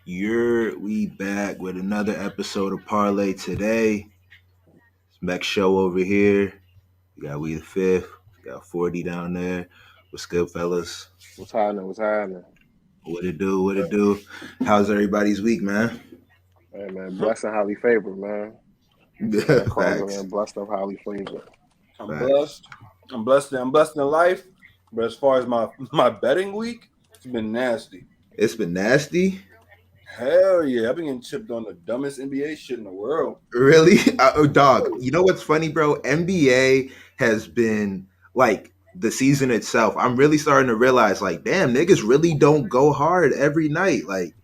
We back with another episode of Parlay Today. It's Max Show over here. We got We the Fifth. We got 40 down there. What's good, fellas? What's happening? What's happening? What it do? What it do? How's everybody's week, man? Hey man, blessed and highly favored, man. Man calls it, Facts. man, blessed and highly favored. I'm Facts. blessed. I'm blessed in life. But as far as my betting week, it's been nasty. It's been nasty. Hell yeah. I've been getting chipped on the dumbest NBA shit in the world. Really? Dog. You know what's funny, bro? NBA has been like the season itself. I'm really starting to realize, like, damn, niggas really don't go hard every night. Like,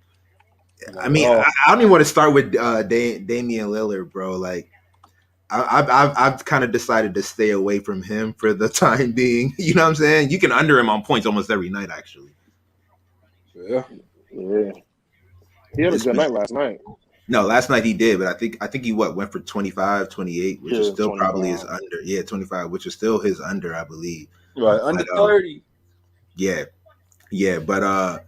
Not I at mean, all. I don't even want to start with Damian Lillard, bro. Like, I've kind of decided to stay away from him for the time being. You know what I'm saying? You can under him on points almost every night, actually. Yeah. Yeah. He had a good night last night. No, last night he did, but I think he went for 25, 28, which is Yeah, still probably his 25. under. Yeah, 25, which is still his under, I believe. Right. Under But 30. yeah, but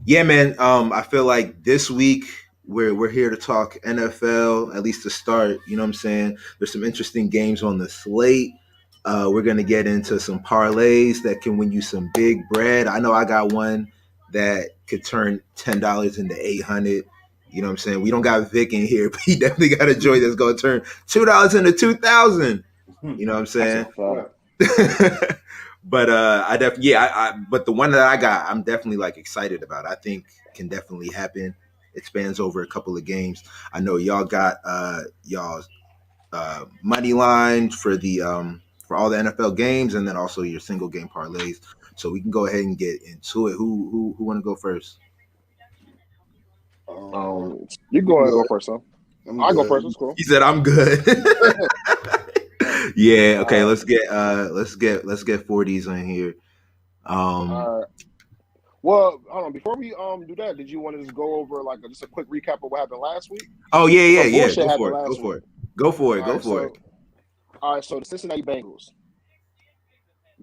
yeah, man. I feel like this week we're here to talk NFL, at least to start. You know what I'm saying? There's some interesting games on the slate. We're gonna get into some parlays that can win you some big bread. I know I got one that could turn $10 into 800. You know what I'm saying? We don't got Vic in here, but he definitely got a joint that's gonna turn $2 into 2,000. You know what I'm saying? That's a fact. But I definitely but the one that I got, I'm definitely like excited about. I think can definitely happen. It spans over a couple of games. I know y'all got y'all's money line for all the NFL games, and then also your single game parlays. So we can go ahead and get into it. Who want to go first? You go ahead and go first, son. I'll go first. It's cool. He said I'm good. Yeah. Okay. Uh, Let's get 40s on here. Well, hold on. Before we do that, did you want to just go over like just a quick recap of what happened last week? Oh yeah. Some bullshit Go for happened it. last Go for week. it. Go for it. All Go right, for it. All right, so the Cincinnati Bengals,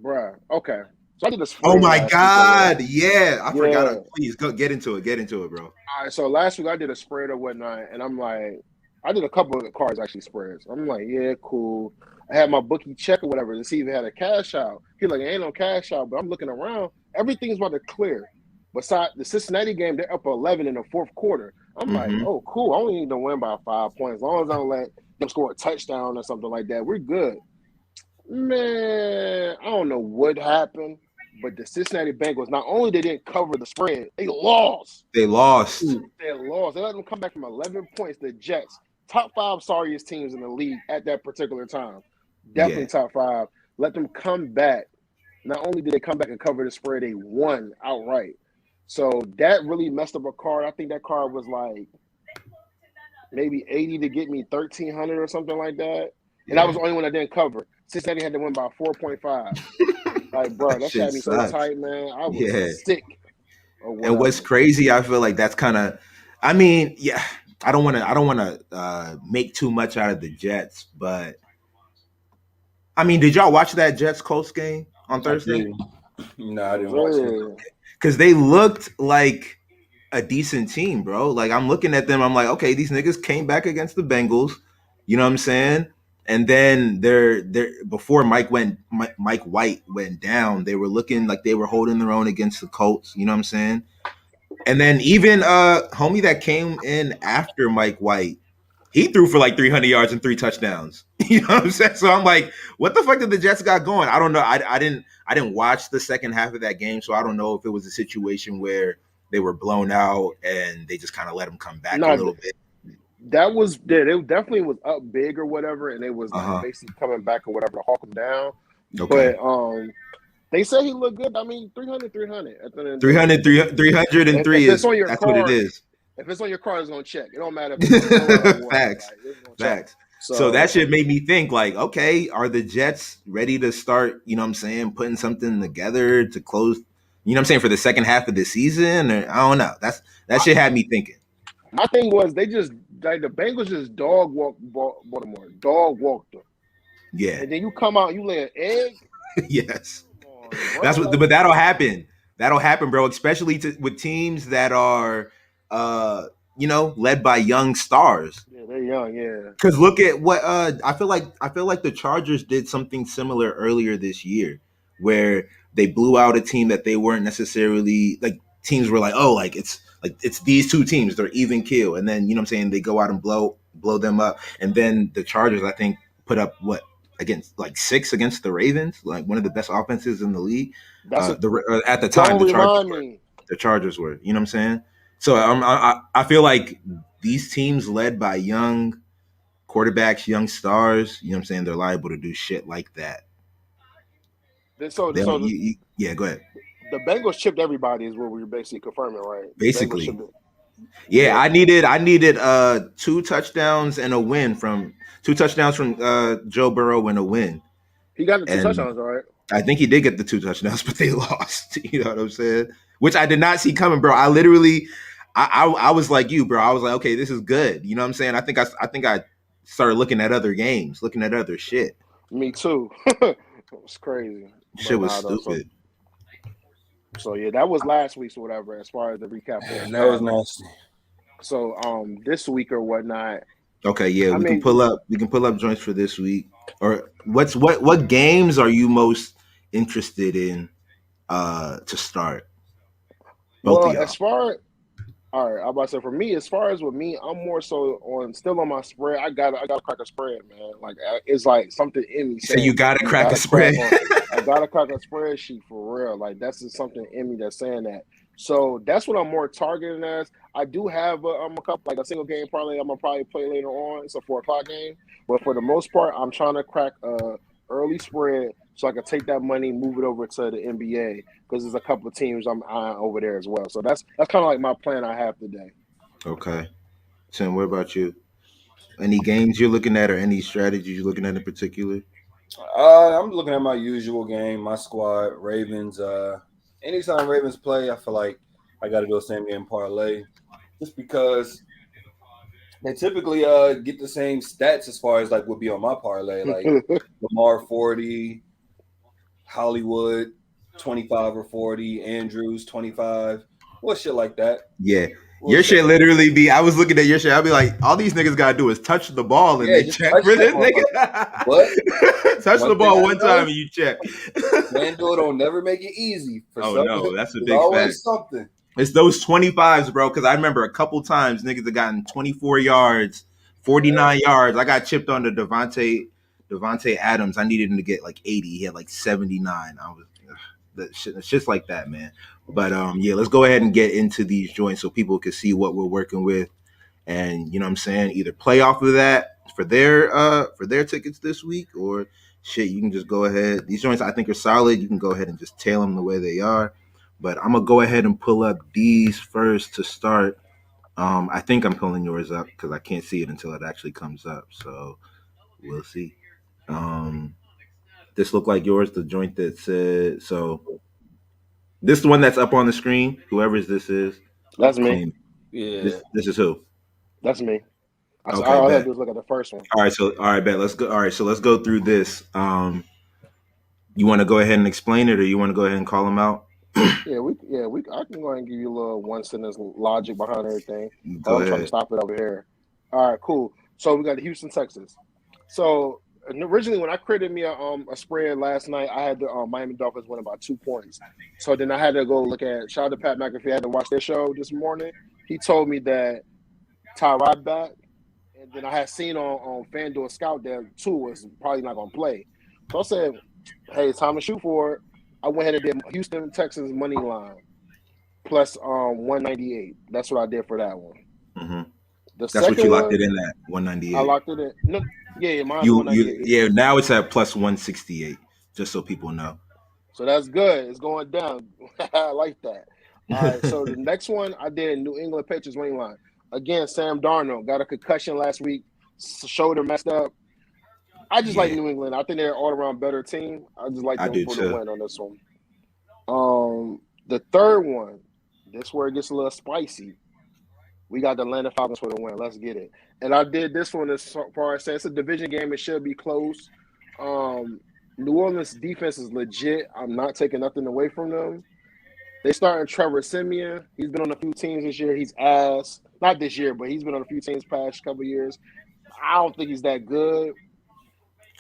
bruh. Okay, so I did a Oh spread my last week. God. Yeah. I forgot. Yeah. Please go get into it. Get into it, bro. All right, so last week I did a spread or whatnot, and I'm like, I did a couple of cards actually spreads. I'm like, yeah, cool. I had my bookie check or whatever to see if it had a cash out. He's like, ain't no cash out, but I'm looking around. Everything's about to clear. Besides the Cincinnati game, they're up 11 in the fourth quarter. I'm like, oh, cool. I only need to win by 5 points. As long as I don't let them score a touchdown or something like that, we're good. Man, I don't know what happened, but the Cincinnati Bengals, not only they didn't cover the spread, they lost. They lost. They lost. They let them come back from 11 points. The Jets, top 5 sorriest teams in the league at that particular time. Definitely top 5. Let them come back. Not only did they come back and cover the spread, they won outright. So that really messed up a card. I think that card was like maybe 80 to get me 1,300 or something like that. And that was the only one I didn't cover. Cincinnati had to win by 4.5. Like, bro, that shit had me so tight, man. I was sick. And what's crazy, I feel like that's kind of, I mean, yeah, I don't want to make too much out of the Jets, but I mean, did y'all watch that Jets Colts game on Thursday? No, I didn't watch it. Because they looked like a decent team, bro. Like, I'm looking at them, I'm like, okay, these niggas came back against the Bengals. You know what I'm saying? And then they're before Mike White went down, they were looking like they were holding their own against the Colts. You know what I'm saying? And then even homie that came in after Mike White, he threw for like 300 yards and 3 touchdowns. You know what I'm saying? So I'm like, what the fuck did the Jets got going? I don't know. I didn't watch the second half of that game, so I don't know if it was a situation where they were blown out and they just kind of let them come back a little bit. That was it definitely was up big or whatever, and it was like basically coming back or whatever to hawk them down. Okay. But they said he looked good. I mean, 300. 303 is on your that's card, what it is. If it's on your card, it's gonna check. It don't matter if it's Facts. Like, Facts. So that shit made me think like, okay, are the Jets ready to start, you know what I'm saying, putting something together to close, you know what I'm saying, for the second half of the season? Or I don't know. That shit had me thinking. My thing was they just like the Bengals just dog walked Baltimore. Dog walked them. Yeah. And then you come out, you lay an egg. Yes. That's what, but that'll happen. That'll happen, bro. Especially with teams that are led by young stars. Yeah, they're young. Yeah, Because look at what I feel like. I feel like the Chargers did something similar earlier this year, where they blew out a team that they weren't necessarily like. Teams were like, oh, it's these two teams, they're even kill, and then what I'm saying, they go out and blow them up, and then the Chargers, I think, put up what against like 6 against the Ravens, like one of the best offenses in the league. that's a. At the time, Don't remind me. the Chargers were, you know what I'm saying? So I feel like these teams led by young quarterbacks, young stars, you know what I'm saying, they're liable to do shit like that. So They don't, so yeah, go ahead. the Bengals chipped everybody is what we're basically confirming, right? The Bengals Basically, chipped it. yeah, I needed 2 touchdowns and a win from 2 touchdowns from Joe Burrow and a win. He got the 2 And touchdowns, all right. I think he did get the 2 touchdowns, but they lost. You know what I'm saying? Which I did not see coming, bro. I literally, I was like you, bro. I was like, okay, this is good. You know what I'm saying? I think I started looking at other games, looking at other shit. Me too. It was crazy. Shit was stupid. So yeah, that was last week's or whatever. As far as the recap, And that was nasty. So this week or whatnot. Okay, yeah, we can pull up joints for this week. Or what games are you most interested in to start? Both of y'all. All right, I'm about to say for me, as far as with me, I'm more so still on my spread. I gotta crack a spread, man. Like it's like something in me. So you gotta crack a spread. I gotta crack a spreadsheet for real. Like that's just something in me that's saying that. So that's what I'm more targeting as. I do have a couple like a single game parlay I'm gonna probably play later on. It's a 4:00 game, but for the most part, I'm trying to crack a early spread so I can take that money, move it over to the NBA because there's a couple of teams I'm eyeing over there as well. So that's kind of like my plan I have today. Okay, Tim, what about you? Any games you're looking at, or any strategies you're looking at in particular? I'm looking at my usual game, my squad, Ravens. Anytime Ravens play, I feel like I got to do a same game parlay, just because they typically get the same stats as far as like would be on my parlay, like Lamar 40, Hollywood 25 or 40, Andrews 25, shit like that. Yeah. Your shit literally be. I was looking at your shit. I'd be like, all these niggas gotta do is touch the ball and they check for this nigga. What? Touch the ball one time and you check. FanDuel don't never make it easy. No, that's a big fact. Something. It's those 25s, bro. Because I remember a couple times niggas have gotten 24 yards, 49 yards. I got chipped on the Devontae Adams. I needed him to get like 80. He had like 79. I was it's just like that, man. But yeah, let's go ahead and get into these joints so people can see what we're working with, and you know what I'm saying, either play off of that for their tickets this week, or shit, you can just go ahead. These joints I think are solid. You can go ahead and just tail them the way they are. But I'm gonna go ahead and pull up these first to start. I think I'm pulling yours up because I can't see it until it actually comes up. So we'll see. This looked like yours, the joint that said so. This is the one that's up on the screen. Whoever's this is. That's me. Yeah. This is who? That's me. Okay, all I have to do is look at the first one. All right, bet. Let's go. All right, so let's go through this. You want to go ahead and explain it, or you want to go ahead and call them out? I can go ahead and give you a little one sentence logic behind everything. I'm trying to stop it over here. All right, cool. So we got Houston, Texas. So originally, when I created me a spread last night, I had the Miami Dolphins winning by 2 points. So then I had to go look at. Shout out to Pat McAfee. I had to watch their show this morning. He told me that Tyrod back, and then I had seen on FanDuel Scout that Tua was probably not gonna play. So I said, "Hey, it's time to shoot for it." I went ahead and did Houston, Texas money line plus 198. That's what I did for that one. Mm-hmm. That's what you locked it in at 198. I locked it in. No, yeah, mine's 198. Yeah, now it's at plus 168. Just so people know. So that's good. It's going down. I like that. All right. So the next one I did New England Patriots money line. Again, Sam Darnold got a concussion last week. Shoulder messed up. I just like New England. I think they're an all-around better team. I just like them for the win on this one. The third one, this where it gets a little spicy. We got the Atlanta Falcons for the win. Let's get it. And I did this one as far as saying it's a division game. It should be close. New Orleans defense is legit. I'm not taking nothing away from them. They starting Trevor Siemian. He's been on a few teams this year. He's ass. Not this year, but he's been on a few teams past couple years. I don't think he's that good.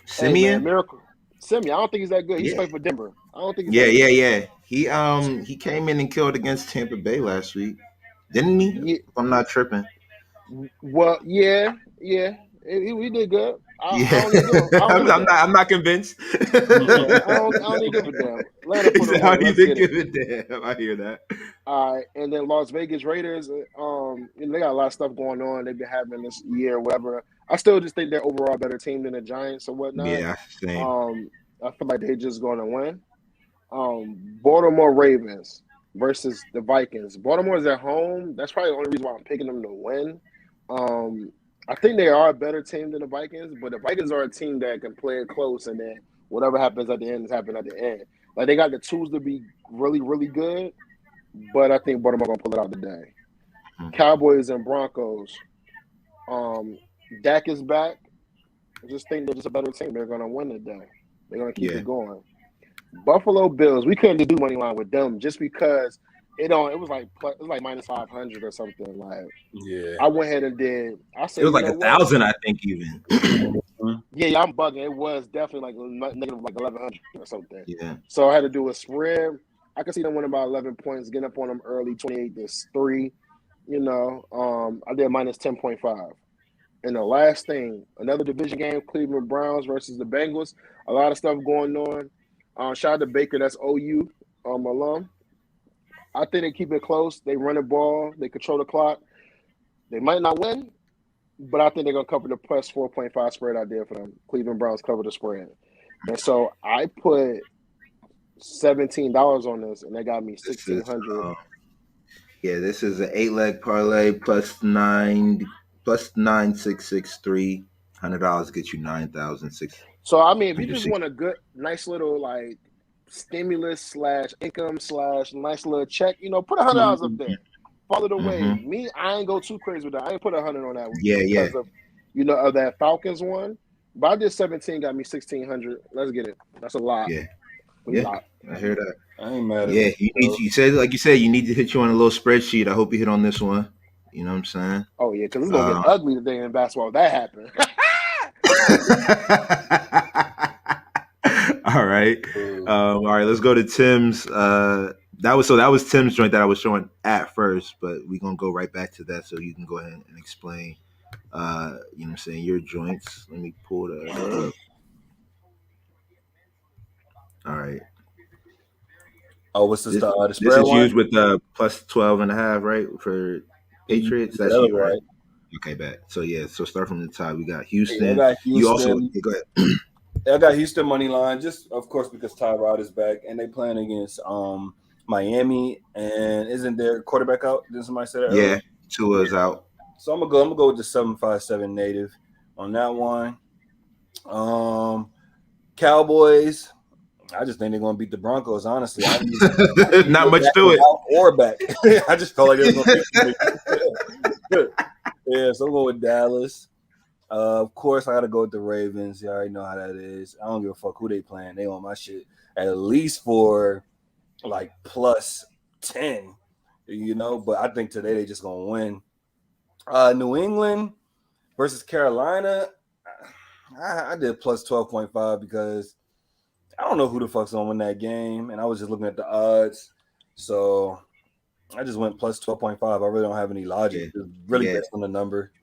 Hey man, Simeon? miracle. Siemian, I don't think he's that good. He's Yeah. played for Denver. I don't think he's Yeah, that yeah, good. yeah. He came in and killed against Tampa Bay last week, didn't he? Yeah, If I'm not tripping. well, yeah. He did good. I Yeah, don't even give a I don't give a damn. I'm not convinced. Yeah, I don't even give a damn. Atlanta He put said, him "How on. do you Let's think get it. give a damn?" I hear that. All right, and then Las Vegas Raiders. They got a lot of stuff going on. They've been having this year, whatever. I still just think they're overall a better team than the Giants or whatnot. Yeah, same. I feel like they're just going to win. Baltimore Ravens versus the Vikings. Baltimore's at home. That's probably the only reason why I'm picking them to win. I think they are a better team than the Vikings, but the Vikings are a team that can play it close, and then whatever happens at the end is happening at the end. Like they got the tools to be really, really good, but I think Baltimore gonna pull it out today. Cowboys and Broncos. Dak is back. I just think they're just a better team. They're gonna win today. They're gonna keep it going. Buffalo Bills. We couldn't do money line with them just because it was like minus 500 or something. Like I went ahead and did. I said It was you like know what? 1,000, I think, even. Yeah, I'm bugging. It was definitely like negative like 1,100 or something. Yeah. So I had to do a spread. I could see them winning by 11 points, getting up on them early, 28-3. You know, I did minus 10.5. And the last thing, another division game, Cleveland Browns versus the Bengals. A lot of stuff going on. Shout out to Baker, that's OU alum. I think they keep it close. They run the ball. They control the clock. They might not win, but I think they're going to cover the plus 4.5 spread I did for them. Cleveland Browns cover the spread. And so I put $17 on this, and they got me 1,600. This is an 8-leg parlay plus 9,663. $100 get you 9,600. So I mean, if you just want a good, nice little like stimulus / income / nice little check, you know, put $100 up there. Follow the way. Me, I ain't go too crazy with that. I ain't put 100 on that one because of of that Falcons one. But I did 17, got me 1,600. Let's get it. That's a lot. Yeah, I hear that. I ain't mad at it. You said, like you said, you need to hit you on a little spreadsheet. I hope you hit on this one. You know what I'm saying? Oh yeah, because it's gonna get ugly today in basketball if that happened. All right. All right, let's go to Tim's. That was Tim's joint that I was showing at first, but we're gonna go right back to that so you can go ahead and explain you know what I'm saying, your joints. Let me pull that up. All right. Oh, what's the spread? This is used with plus 12.5, right? For Patriots. That's you, right? Okay, bet. So so start from the top. We got Houston. Yeah, You also go ahead. I got Houston money line, just of course because Tyrod is back, and they playing against Miami. And isn't their quarterback out? Didn't somebody say that? Yeah, Tua's out. So I'm gonna go with the 7.57 native on that one. Cowboys. I just think they're gonna beat the Broncos. Honestly, not much to it. Or back. I just felt like it was gonna be. Yeah, so I'm going with Dallas. Of course, I got to go with the Ravens. You already know how that is. I don't give a fuck who they playing. They on my shit at least for like plus 10, you know. But I think today they just gonna win. New England versus Carolina. I did plus 12.5 because I don't know who the fuck's gonna win that game, and I was just looking at the odds, so I just went plus 12.5. I really don't have any logic. It's really based on the number.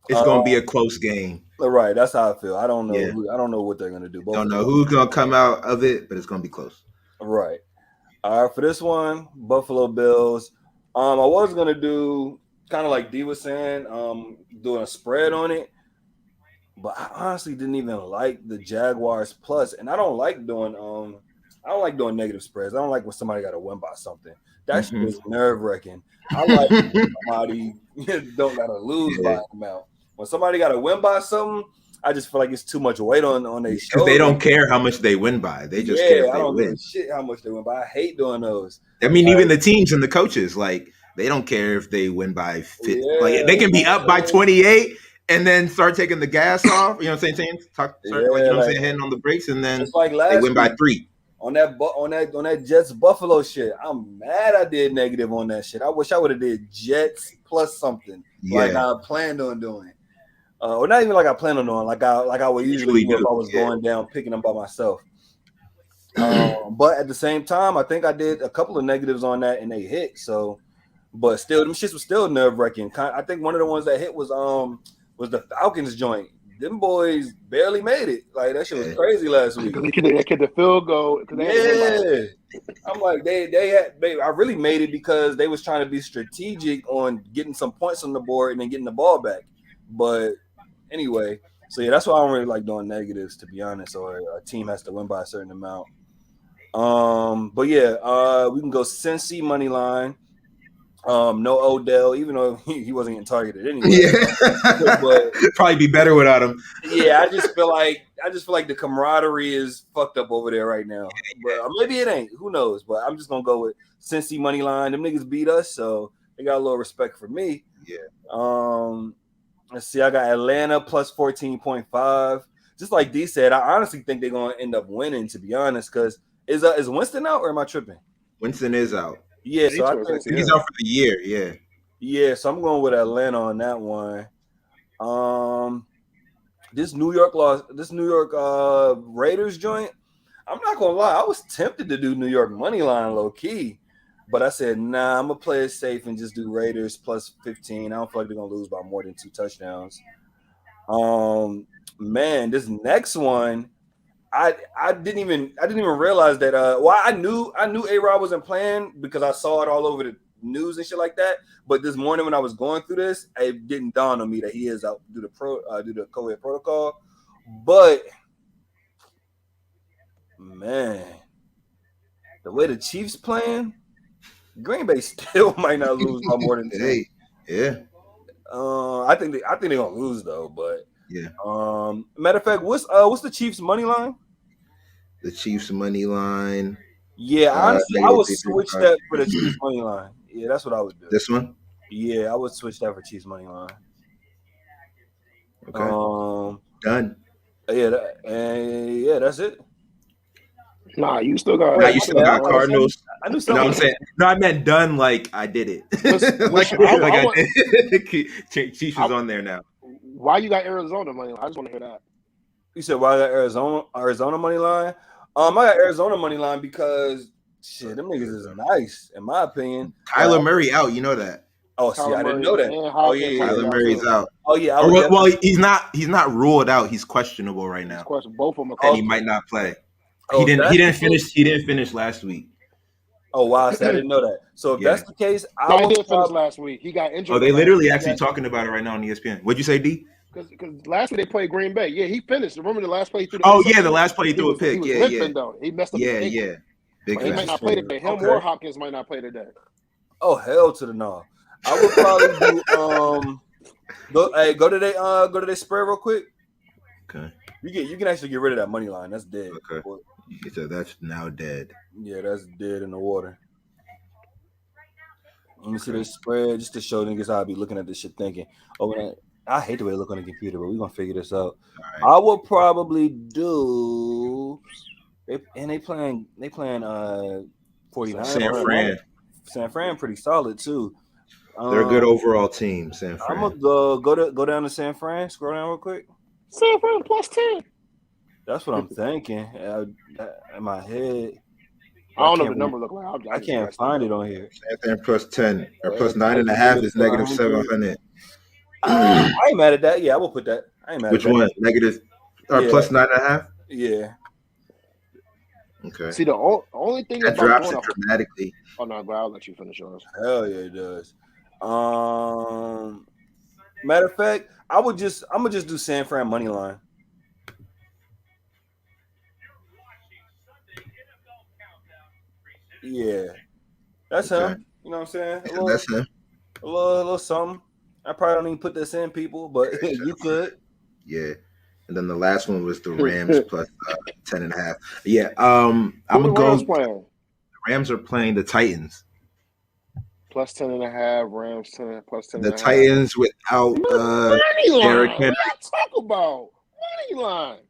It's gonna be a close game. Right, that's how I feel. I don't know. I don't know what they're gonna do. Don't know who's gonna come out of it, but it's gonna be close. Right. All right, for this one, Buffalo Bills. I was gonna do kind of like D was saying, doing a spread on it, but I honestly didn't even like the Jaguars plus, and I don't like doing negative spreads. I don't like when somebody got to win by something. That shit is nerve-wracking. I like when somebody don't got to lose by an amount. When somebody got to win by something, I just feel like it's too much weight on their shoulders. Because they don't care how much they win by. They just care if they win. Give a shit how much they win by. I hate doing those. I mean, even the teams and the coaches, like, they don't care if they win by 50. Like, they can be up by 28 and then start taking the gas off. You know what I'm saying? You know what I'm saying? Hitting on the brakes, and then like they win by 3. on that Jets Buffalo shit. I'm mad I did negative on that shit. I wish I would have did Jets plus something like I planned on doing. Or not even like I planned on doing, like I would usually do if I was going down picking them by myself. But at the same time, I think I did a couple of negatives on that and they hit. So, but still, them shits was still nerve-wracking. I think one of the ones that hit was the Falcons joint. Them boys barely made it. Like that shit was crazy last week. They kicked the field goal. Yeah, I'm like I really made it because they was trying to be strategic on getting some points on the board and then getting the ball back. But anyway, so yeah, that's why I don't really like doing negatives, to be honest. Or a team has to win by a certain amount. But yeah, we can go Cincy money line. No Odell, even though he wasn't getting targeted anyway. Yeah, but probably be better without him. Yeah, I just feel like the camaraderie is fucked up over there right now. But maybe it ain't. Who knows? But I'm just gonna go with Cincy money line. Them niggas beat us, so they got a little respect for me. Yeah. Let's see. I got Atlanta plus 14.5. Just like D said, I honestly think they're gonna end up winning. To be honest, because is Winston out or am I tripping? Winston is out. Yeah, so I think he's out for the year. Yeah. Yeah, so I'm going with Atlanta on that one. This New York Raiders joint. I'm not gonna lie, I was tempted to do New York money line low key, but I said nah, I'm gonna play it safe and just do Raiders plus 15. I don't feel like they're gonna lose by more than 2 touchdowns. Man, this next one. I didn't even realize that. I knew A-Rod wasn't playing because I saw it all over the news and shit like that. But this morning when I was going through this, it didn't dawn on me that he is out due to the COVID protocol. But man, the way the Chiefs playing, Green Bay still might not lose by more than 10. Yeah. I think they're gonna lose though, but. Yeah. Matter of fact, what's the Chiefs money line? The Chiefs money line. Yeah, honestly, I would switch that for the Chiefs money line. Yeah, that's what I would do. This one? Yeah, I would switch that for Chiefs money line. Okay. Done. Yeah, that's it. Nah, you still got. You still got Cardinals. I knew something. No, I'm saying. No, I meant done. Like I did it. I did. Chiefs is on there now. Why you got Arizona money line? I just want to hear that. You said why I got Arizona money line? I got Arizona money line because shit, them niggas is nice, in my opinion. Kyler Murray out, you know that. Oh, see, I didn't know that. Oh yeah, Kyler Murray's out. Oh yeah. Well, he's not ruled out. He's questionable right now. Both of them and he might not play. He didn't finish last week. Oh wow, so I didn't know that. So if that's the case, I did finish last week. He got injured. Oh, they literally actually talking about it right now on ESPN. What'd you say, D? Because last week they played Green Bay. Yeah, he finished. Remember the last play he threw? The last play he threw a pick. He was limping, though. He messed up. Yeah. Big he might not play today. Him or Hopkins might not play today. Oh hell to the no! I would probably do. Go to their spread real quick. Okay. You can actually get rid of that money line. That's dead. Okay. So that's now dead. Yeah, that's dead in the water. Let me see the spread just to show niggas how I be looking at this shit thinking. Oh, man, I hate the way I look on the computer, but we're gonna figure this out. Right. I will probably do they playing 49. San Fran pretty solid too. They're a good overall team, San Fran. I'm gonna go down to San Fran, scroll down real quick. San Fran plus 10. That's what I'm thinking in my head. I don't know what the number look like. I can't find it on here. San Fran plus 10 or plus 9.5 is negative 700. I ain't mad at that. Yeah, I will put that. I ain't mad Which at that. one? Negative or plus 9.5? Yeah. Okay. See, the only thing that drops it dramatically. Oh no, but I'll let you finish yours. Hell yeah, it does. Matter of fact, I'm gonna just do San Fran money line. Yeah, that's him. You know what I'm saying? That's him. A little something. I probably don't even put this in, people, but you could. Yeah. And then the last one was the Rams plus 10.5. Yeah. I'm gonna go. The Rams are playing the Titans. Plus 10.5. Rams 10 plus 10. The Titans without Derrick Henry. What talk about money line?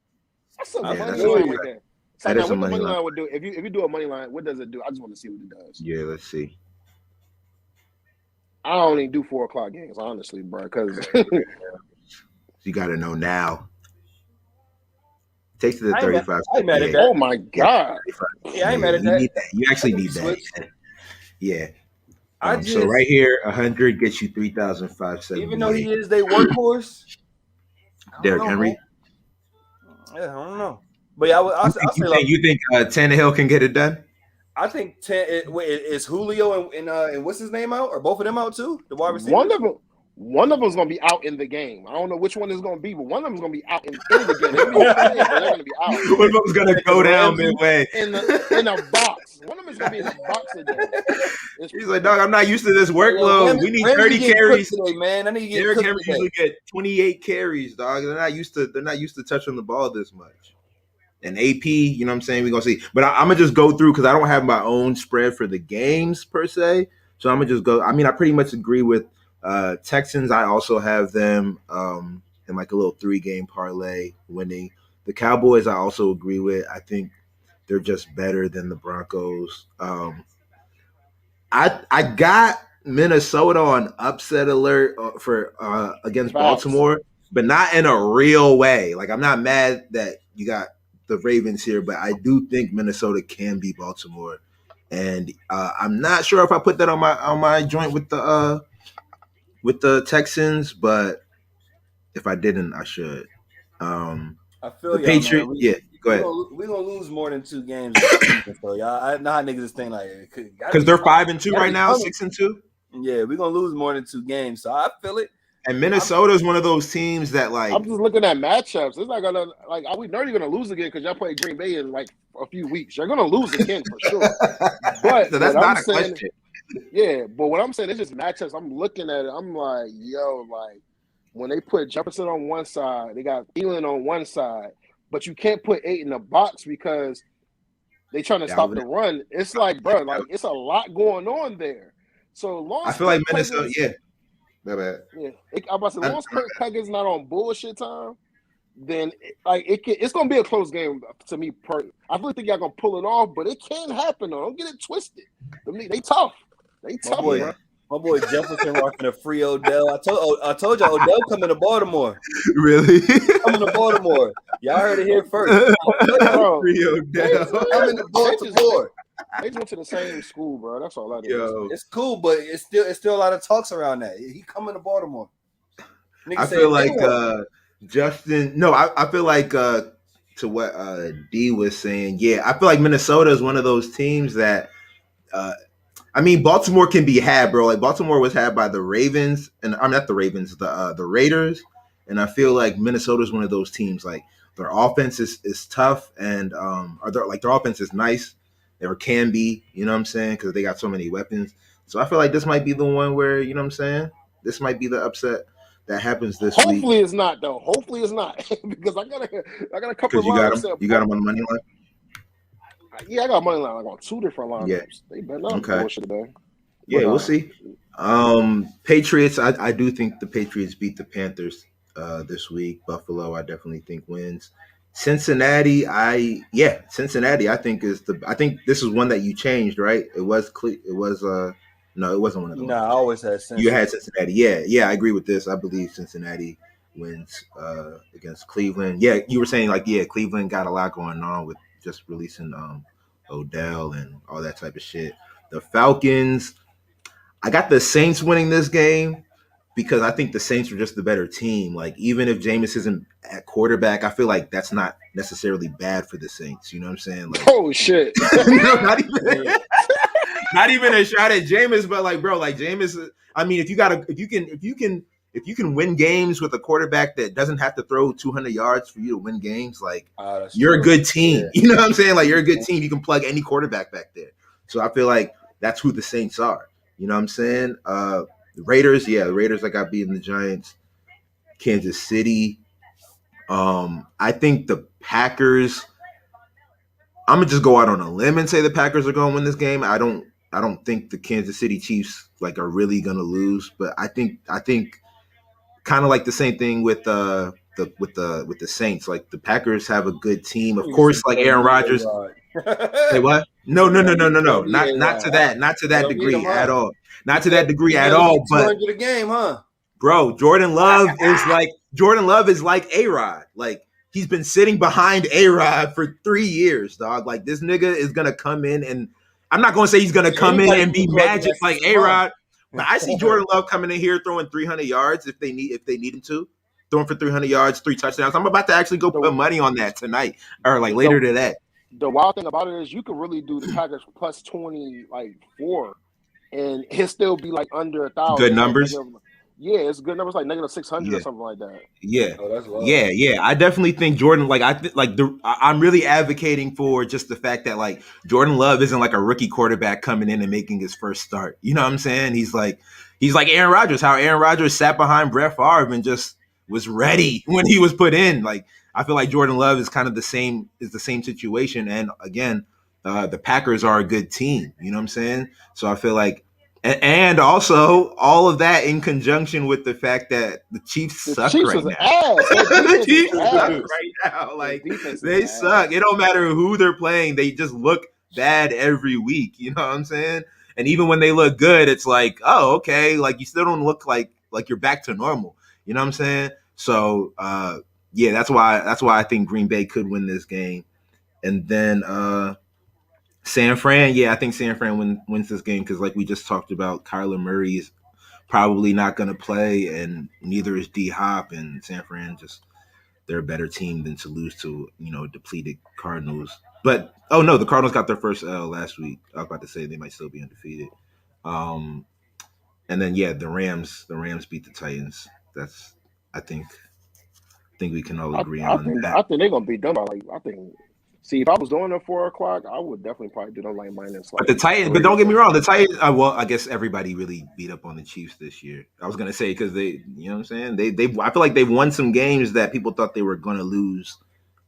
That's a money line right there. So That now, is a what the money money line. line would do? If you do a money line, what does it do? I just want to see what it does. Yeah, let's see. I don't even do 4 o'clock games, honestly, bro. Because You got to know now. Takes it to I ain't mad, 35. I ain't mad at Yeah, that. oh my yeah, god, 35. Yeah, I ain't mad at You that. need that. You actually That can be need that. switched. Yeah. I So right just, here, 100 gets you even though 3,578. he is their workhorse, I don't Derrick know, man. Henry. Yeah, I don't know. But yeah, I'll say like, You think Tannehill can get it done? I think is Julio and what's his name out? Are both of them out too? The wide one receivers? of them. One of them's gonna be out in the game. I don't know which one is gonna be, but one of them's gonna be out in the game. They're gonna be playing, but they're gonna be out. One of them's gonna go down Ramsey midway. in a box. One of them is gonna be in a box today. He's like, dog, I'm not used to this workload. We need Ramsey 30 getting carries cooked today, man. I need to get Derrick cooked Henry today. usually get 28 carries, dog. They're not used to touching the ball this much. And AP, you know what I'm saying? We're gonna see. But I'm gonna just go through because I don't have my own spread for the games per se. So I'm gonna just go. I mean, I pretty much agree with Texans. I also have them in like a little 3-game parlay winning. The Cowboys I also agree with. I think they're just better than the Broncos. I got Minnesota on upset alert for against Facts. Baltimore, but not in a real way. Like I'm not mad that you got the Ravens here, but I do think Minnesota can beat Baltimore, and I'm not sure if I put that on my joint with the Texans, but if I didn't, I should. I feel The y'all, Patriots, man. yeah, go ahead. We're gonna lose more than 2 games this season. So y'all, I know how niggas just think like Because they're 5-2 right now, 6-2. Yeah, we're gonna lose more than 2 games. So I feel it. And Minnesota is one of those teams that like I'm just looking at matchups. It's not gonna like are we already gonna lose again because y'all play Green Bay in like a few weeks. You're gonna lose again for sure. But so that's what not I'm a saying, question. yeah. But what I'm saying is just matchups. I'm looking at it. I'm like, yo, like when they put Jefferson on one side, they got Thielen on one side, but you can't put 8 in the box because they trying to stop the run. It's like, bro, like it's a lot going on there. So long I feel like Minnesota, yeah. My bad. Yeah, I'm about to say, once Kirk Cousins not on bullshit time, then it's gonna be a close game to me. I really think y'all gonna pull it off, but it can happen though. Don't get it twisted. They tough. They tough, bro. My boy Jefferson rocking a free Odell. I told you Odell coming to Baltimore. Really? Coming to Baltimore. Y'all heard it here first. Bro, free Odell. Coming to Baltimore. They went to the same school, bro. That's all that is. Yo. It's cool, but it's still a lot of talks around that. He coming to Baltimore. I feel like Justin. No, I feel like to what D was saying. Yeah, I feel like Minnesota is one of those teams that. I mean, Baltimore can be had, bro. Like Baltimore was had by the Ravens, and I'm not the Ravens, the Raiders. And I feel like Minnesota is one of those teams. Like their offense is tough, and their offense is nice. Or can be, you know what I'm saying? Because they got so many weapons. So I feel like this might be the one where, you know what I'm saying? This might be the upset that happens this week. Hopefully it's not, though. Hopefully it's not. Because I got a couple of lineups. You got them on the money line? Yeah, I got money line. I got 2 different lineups. Yeah. They better not bullshit today. Yeah, we'll see. Patriots, I do think the Patriots beat the Panthers this week. Buffalo, I definitely think wins. Cincinnati, Cincinnati. I think this is one that you changed, right? It was no, it wasn't one of those. No, I always had Cincinnati. You had Cincinnati. Yeah, I agree with this. I believe Cincinnati wins against Cleveland. Yeah, you were saying Cleveland got a lot going on with just releasing Odell and all that type of shit. The Falcons, I got the Saints winning this game. Because I think the Saints are just the better team. Like, even if Jameis isn't at quarterback, I feel like that's not necessarily bad for the Saints. You know what I'm saying? Like, oh shit! not even a shot at Jameis, but like, bro, like Jameis. I mean, if you can win games with a quarterback that doesn't have to throw 200 yards for you to win games, like you're a good team. Yeah. You know what I'm saying? Like, you're a good team. You can plug any quarterback back there. So I feel like that's who the Saints are. You know what I'm saying? The Raiders I got beating the Giants. Kansas City. I think the Packers. I'm gonna just go out on a limb and say the Packers are gonna win this game. I don't think the Kansas City Chiefs are really gonna lose, but I think kind of like the same thing with the Saints. Like the Packers have a good team, of You course. said Like don't Aaron need Rodgers. A-Rod. Say what? You No, said no, no, no, no, no. don't need Not A-Rod, to huh? that, not to They that don't need him, degree at huh? all. Not to that degree He at barely all. get But 200 a game, huh? bro, Jordan Love is like A-Rod. Like he's been sitting behind A-Rod for 3 years, dog. Like this nigga is gonna come in and I'm not gonna say he's gonna come in Anybody and can be get plugged in magic that like system, huh? A-Rod. But I see Jordan Love coming in here throwing 300 yards if they need him to. Throwing for 300 yards, 3 touchdowns. I'm about to actually go put The money on that tonight or like later the today. the wild thing about it is you could really do the Packers plus 20 like 4, and he'll still be like under 1,000. Good It's like numbers. negative. Yeah, it's good numbers like negative 600 or Yeah. something like that. Yeah, Oh, that's love. yeah. I definitely think Jordan. Like I'm really advocating for just the fact that like Jordan Love isn't like a rookie quarterback coming in and making his first start. You know what I'm saying? He's like Aaron Rodgers. How Aaron Rodgers sat behind Brett Favre and just was ready when he was put in. Like I feel like Jordan Love is kind of the same situation. And again, the Packers are a good team. You know what I'm saying? So I feel like. And also, all of that in conjunction with the fact that the Chiefs The suck Chiefs right is now. ass. Their The defense is Chiefs suck ass. right now. Like Their defense they is suck. ass. It don't matter who they're playing. They just look bad every week. You know what I'm saying? And even when they look good, it's like, oh, okay. Like you still don't look like you're back to normal. You know what I'm saying? So yeah, that's why I think Green Bay could win this game. And then San Fran, yeah, I think San Fran wins this game because, like we just talked about, Kyler Murray is probably not going to play, and neither is D Hop. And San Fran they're a better team than to lose to depleted Cardinals. But oh no, the Cardinals got their first L last week. I was about to say they might still be undefeated. And then yeah, the Rams beat the Titans. That's I think we can all agree on that. I think they're gonna be done by like I think. See, if I was doing it 4 o'clock, I would definitely probably do them like minus. Like But the Titans, but don't get me wrong, the Titans. Well, I guess everybody really beat up on the Chiefs this year. I was gonna say because they, you know what I'm saying. They I feel like they've won some games that people thought they were gonna lose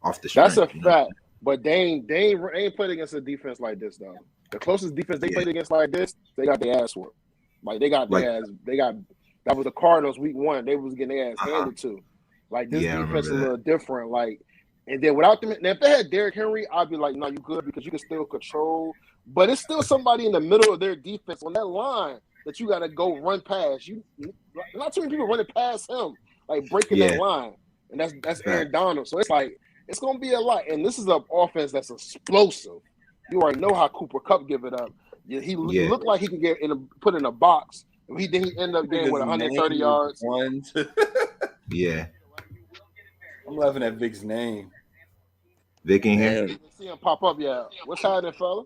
off the strength. That's a fact. But they ain't played against a defense like this though. The closest defense they played against like this, they got their ass whooped. Like they got their ass. They got that was the Cardinals week 1. They was getting their ass handed to. Like this defense is a little different. Like. And then without them, now if they had Derrick Henry, I'd be like, no, you good because you can still control. But it's still somebody in the middle of their defense on that line that you got to go run past. Not too many people running past him, like breaking that line. And that's Aaron Donald. So it's like, it's going to be a lot. And this is an offense that's explosive. You already know how Cooper Kupp give it up. He looked like he could get put in a box. He ended up getting with 130 yards. Yeah. I'm laughing at Vic's name. Vic in here. See him pop up, yeah. What's happening, fella?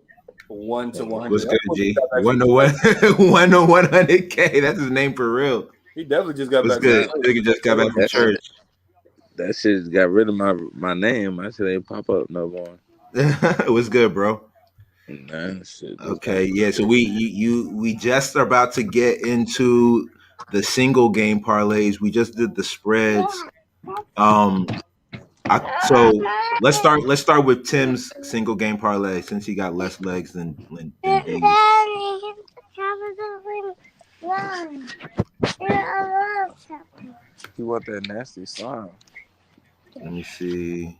1 to 100. What's good, G? 1 to 100K. That's his name for real. He definitely just got back. Good. Nigga just got back from church. That shit got rid of my name. My shit ain't pop up no more. What's good, bro? Nah, shit. Okay, yeah. So we just are about to get into the single game parlays. We just did the spreads. So let's start with Tim's single game parlay since he got less legs than David. He want that nasty song. Let me see.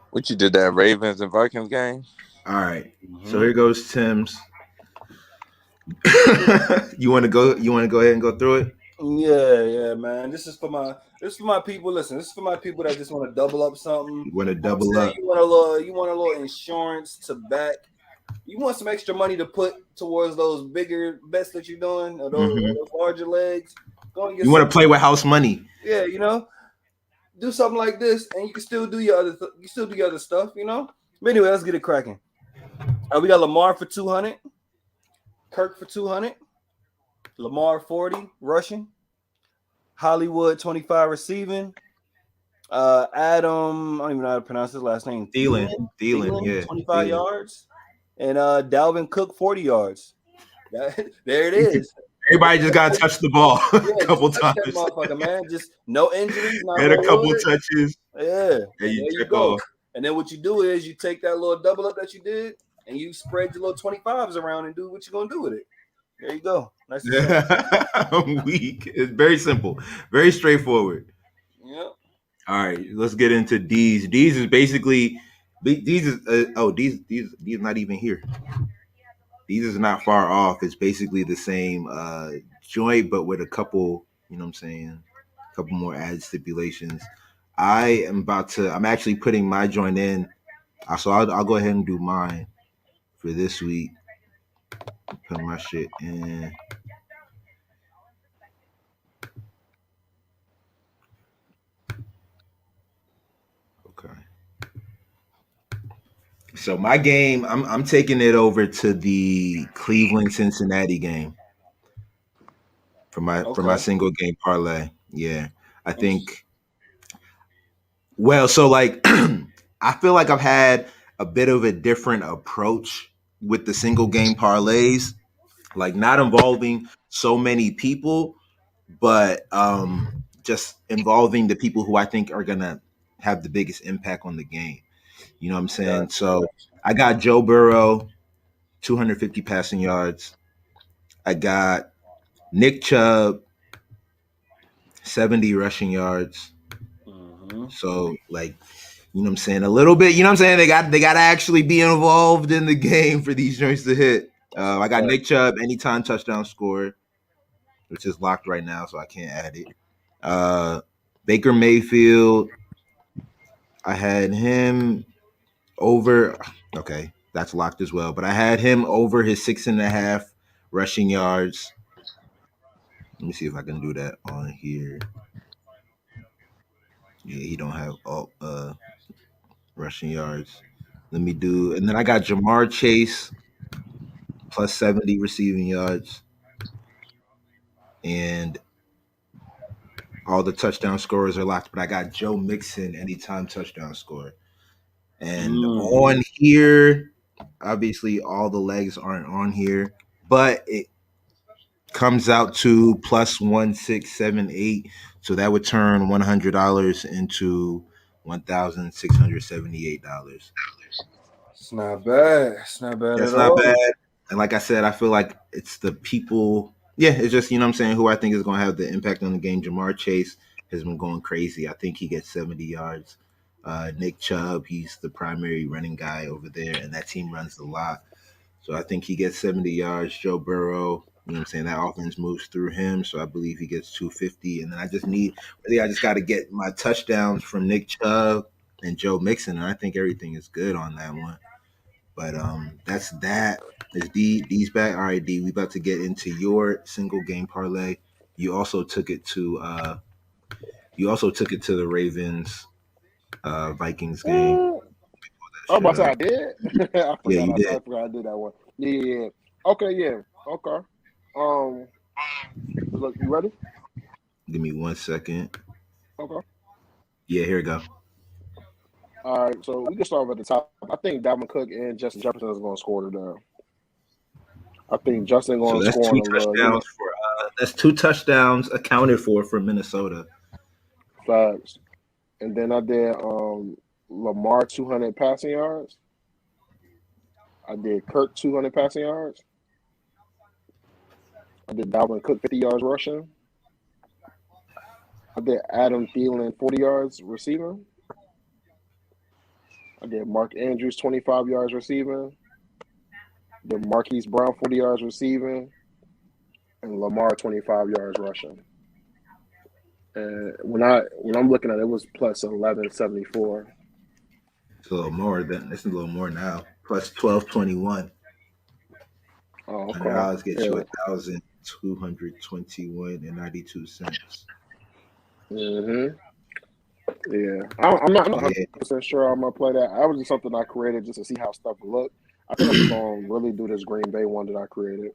What you did that Ravens and Vikings game? All right. So here goes Tim's. You want to go ahead and go through it? Yeah, man. This is for my people. Listen, this is for my people that just want to double up something. You want to double up. You want a little insurance to back. You want some extra money to put towards those bigger bets that you're doing, or those larger legs. Go and get. You want to play with house money? Yeah, do something like this, and you can still do your other. You still do your other stuff, But anyway, let's get it cracking. We got Lamar for 200, Kirk for 200, Lamar 40 rushing, Hollywood 25 receiving, Adam, I don't even know how to pronounce his last name. Thielen, yeah, 25 yards, and Dalvin Cook 40 yards. There it is. Everybody just got to touch the ball a couple times. That motherfucker, man. Just no injuries. Had a couple touches. Yeah. There you go. Off. And then what you do is you take that little double up that you did, and you spread your little 25s around and do what you're gonna do with it. There you go. Nice and simple. I'm weak. It's very simple, very straightforward. Yep. All right, let's get into D's. D's is basically D's is D's not even here. These is not far off. It's basically the same joint, but with a couple, you know what I'm saying, a couple more added stipulations. I'm actually putting my joint in. So I'll go ahead and do mine for this week. Put my shit in. Okay. So my game, I'm taking it over to the Cleveland Cincinnati game for my single game parlay. Yeah, I think. Well, so like, I feel like I've had a bit of a different approach with the single game parlays, like not involving so many people, but just involving the people who I think are gonna have the biggest impact on the game. You know what I'm saying? Gotcha. So I got Joe Burrow, 250 passing yards. I got Nick Chubb, 70 rushing yards. Mm-hmm. So like, you know what I'm saying? A little bit, you know what I'm saying? They got to actually be involved in the game for these joints to hit. I got Nick Chubb, anytime touchdown score, which is locked right now, so I can't add it. Baker Mayfield, I had him over. Okay, that's locked as well. But I had him over his 6.5 rushing yards. Let me see if I can do that on here. Yeah, he don't have all rushing yards. Let me do, and then I got Jamar Chase plus 70 receiving yards, and all the touchdown scorers are locked. But I got Joe Mixon anytime touchdown score. And on here, obviously all the legs aren't on here, but it comes out to plus 1678. So that would turn $100 into $1,678. It's not bad. It's not bad That's at not all. bad. And like I said, I feel like it's the people. Yeah, it's just, you know what I'm saying, who I think is going to have the impact on the game. Jamar Chase has been going crazy. I think he gets 70 yards. Nick Chubb, he's the primary running guy over there, and that team runs a lot. So I think he gets 70 yards. Joe Burrow, you know what I'm saying, that offense moves through him. So I believe he gets 250. And then I just got to get my touchdowns from Nick Chubb and Joe Mixon. And I think everything is good on that one. But that's that. Is D's back? All right, D, we about to get into your single game parlay. You also took it to the Ravens Vikings game. Oh, but I did. I Yeah, you did. I forgot I did that one. Yeah. Okay. Yeah. Okay. Look, you ready? Give me 1 second. Okay. Yeah, here we go. All right. So we can start at the top. I think Dalvin Cook and Justin Jefferson is going to score today. I think Justin going to score on the touchdowns for that's 2 touchdowns accounted for Minnesota. Facts. And then I did Lamar 200 passing yards. I did Kirk 200 passing yards. I did Dalvin Cook 50 yards rushing. I did Adam Thielen 40 yards receiving. I did Mark Andrews 25 yards receiving. Then Marquise Brown 40 yards receiving. And Lamar 25 yards rushing. And when I'm looking at it, it was plus 1174. It's a little more it's a little more now. Plus 1221. Oh, okay. $100 gets you 1,221.92. Mm-hmm. Yeah, I'm not 100% sure I'm gonna play that. That was just something I created just to see how stuff look. I think I'm just gonna really do this Green Bay one that I created.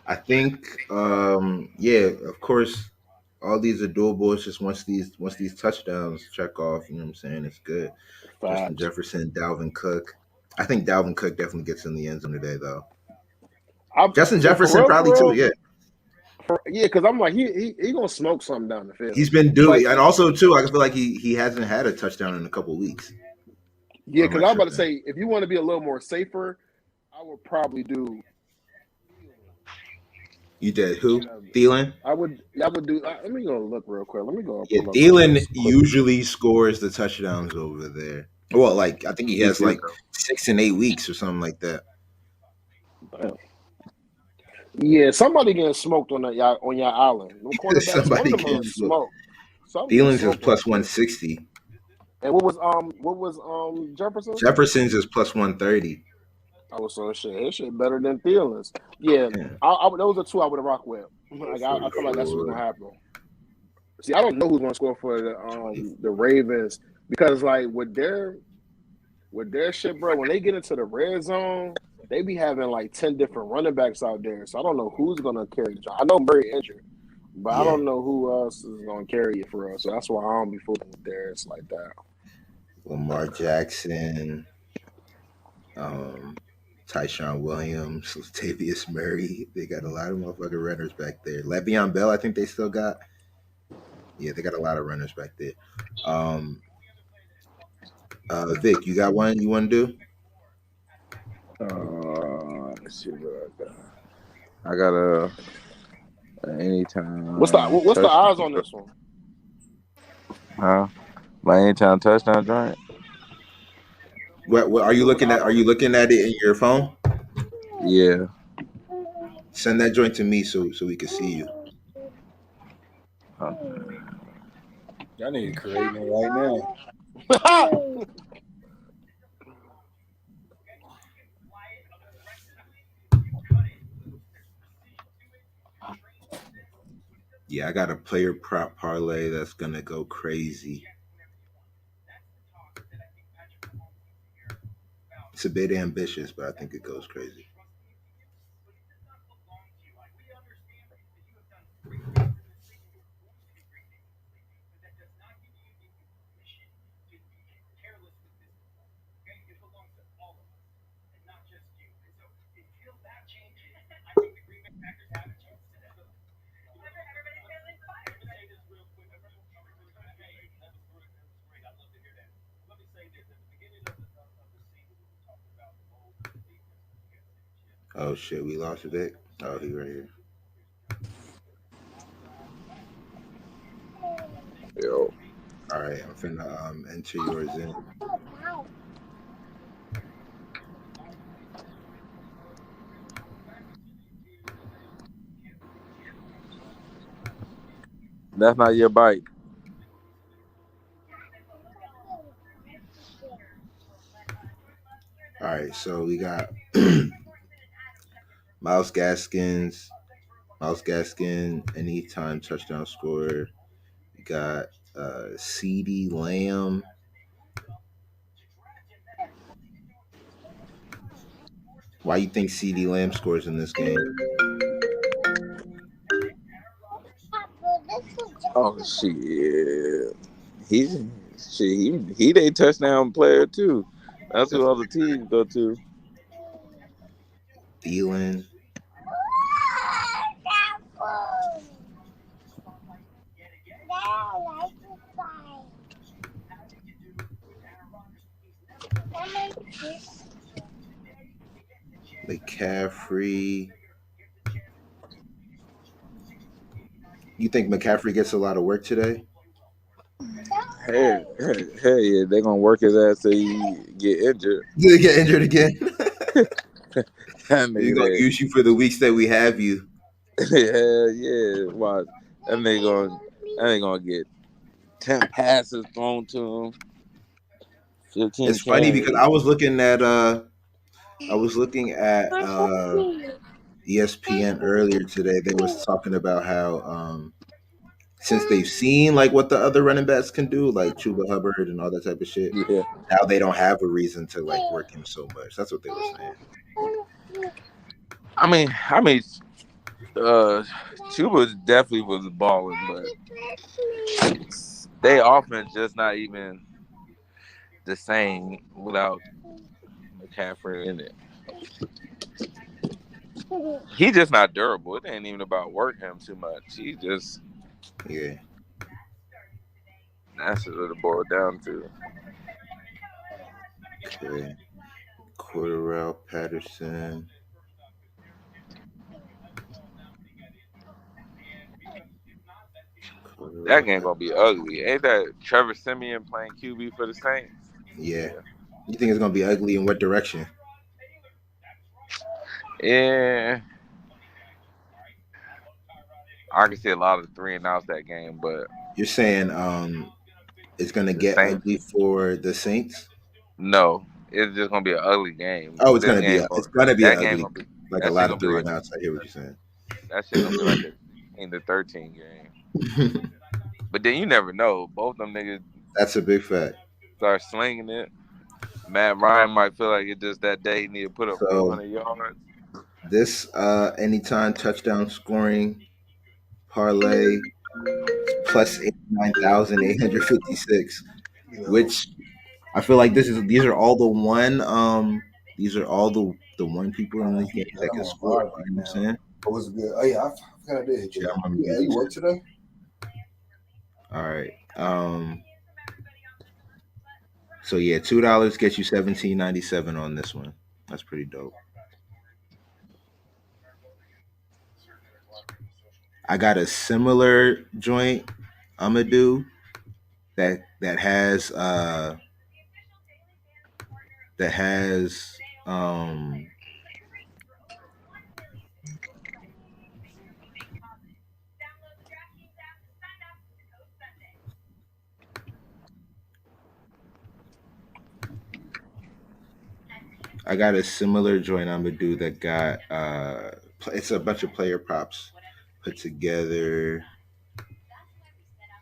I think, yeah, of course, all these are doable. It's just once these touchdowns check off, you know what I'm saying, it's good. Facts. Justin Jefferson, Dalvin Cook. I think Dalvin Cook definitely gets in the end zone today, though. Justin Jefferson probably too, yeah. Yeah, because I'm like he gonna smoke something down the field. He's been doing, and also too, I feel like he hasn't had a touchdown in a couple weeks. Yeah, because I was about to say, if you want to be a little more safer, would probably do. You did who? And, Thielen? I would do. Let me go look real quick. Let me go Yeah, pull up my Thielen list quick. usually scores the touchdowns over there. Well, like I think he has like 6 and 8 weeks or something like that. Damn. Yeah, somebody getting smoked on your island. No quarterbacks. One of Somebody them getting getting smoked. smoked. Something getting Thielen's is smoked on plus this shit. 160. And what was Jefferson? Jefferson's is plus 130. I was so shit. His shit better than Thielen's. Yeah, Yeah, those are two I would have rocked with. Like I feel like that's what's gonna happen. See, I don't know who's gonna score for the Ravens because like with their shit, bro, when they get into the red zone, they be having like 10 different running backs out there. So I don't know who's gonna carry the job. I know Murray injured, but I yeah. don't know who else is gonna carry it for us. So that's why I don't be fooling with theirs like that. Lamar Jackson, Tyshawn Williams, Latavius Murray. They got a lot of motherfucking runners back there. Le'Veon Bell, I think they still got. Yeah, they got a lot of runners back there. Vic, you got one you want to do? Let's see what I got. I got a anytime. What's the odds on this one? Huh? My anytime touchdown joint. What are you looking at? Are you looking at it in your phone? Yeah. Send that joint to me so we can see you. Y'all need to create one right now. Yeah, I got a player prop parlay that's gonna go crazy. It's a bit ambitious, but I think it goes crazy. Oh shit, we lost Vic. Oh, he right here. Yo. All right, I'm finna enter yours in. That's not your bike. All right, so we got Miles Gaskin, anytime touchdown scorer. We got CD Lamb. Why you think CD Lamb scores in this game? Oh shit. He they touchdown player too. That's who all the teams go to. Thielen. McCaffrey. You think McCaffrey gets a lot of work today? Hey, yeah, they gonna work his ass till he get injured. Did he get injured again? That He's gonna nigga, use you for the weeks that we have you. hell yeah, watch. That nigga gonna get 10 passes thrown to him. 15 It's funny carries. because I was looking at ESPN earlier today. They was talking about how since they've seen like what the other running backs can do, like Chuba Hubbard and all that type of shit, Yeah. now they don't have a reason to like work him so much. That's what they were saying. I mean, Chuba definitely was balling, but they offense just not even the same without McCaffrey in it. He just not durable. It ain't even about work him too much. He just that's what it boiled down to. Okay. Cordell Patterson. That Cordell game gonna be ugly. Ain't that Trevor Simeon playing QB for the Saints? Yeah. Yeah. You think it's gonna be ugly in what direction? Yeah. I can see a lot of 3-and-outs that game, but You're saying it's gonna the get Saints, ugly for the Saints? no. It's just gonna be an ugly game. Oh, This game, it's gonna be an that game ugly, gonna be like a that shit lot of gonna be three like and outs. I hear what you're that shit gonna be like saying. a 16-13 game. But then you never know. Both them niggas That's a big fact. start slinging it. Matt Ryan might feel like it's just that day he need to put up So 400 yards. this anytime touchdown scoring parlay plus 89,856, Yo, which I feel like these are all the one these are all the one people in these games man, that I'm can on score. vibe You right know what I'm now. saying? What was good? Oh yeah, I forgot I did hit Yeah, you. I'm gonna Yeah, mute you these. work today? All right. So yeah, $2 gets you 17.97 on this one. That's pretty dope. I got a similar joint I'm gonna do that has that has um I got a similar joint I'm gonna do that got it's a bunch of player props put together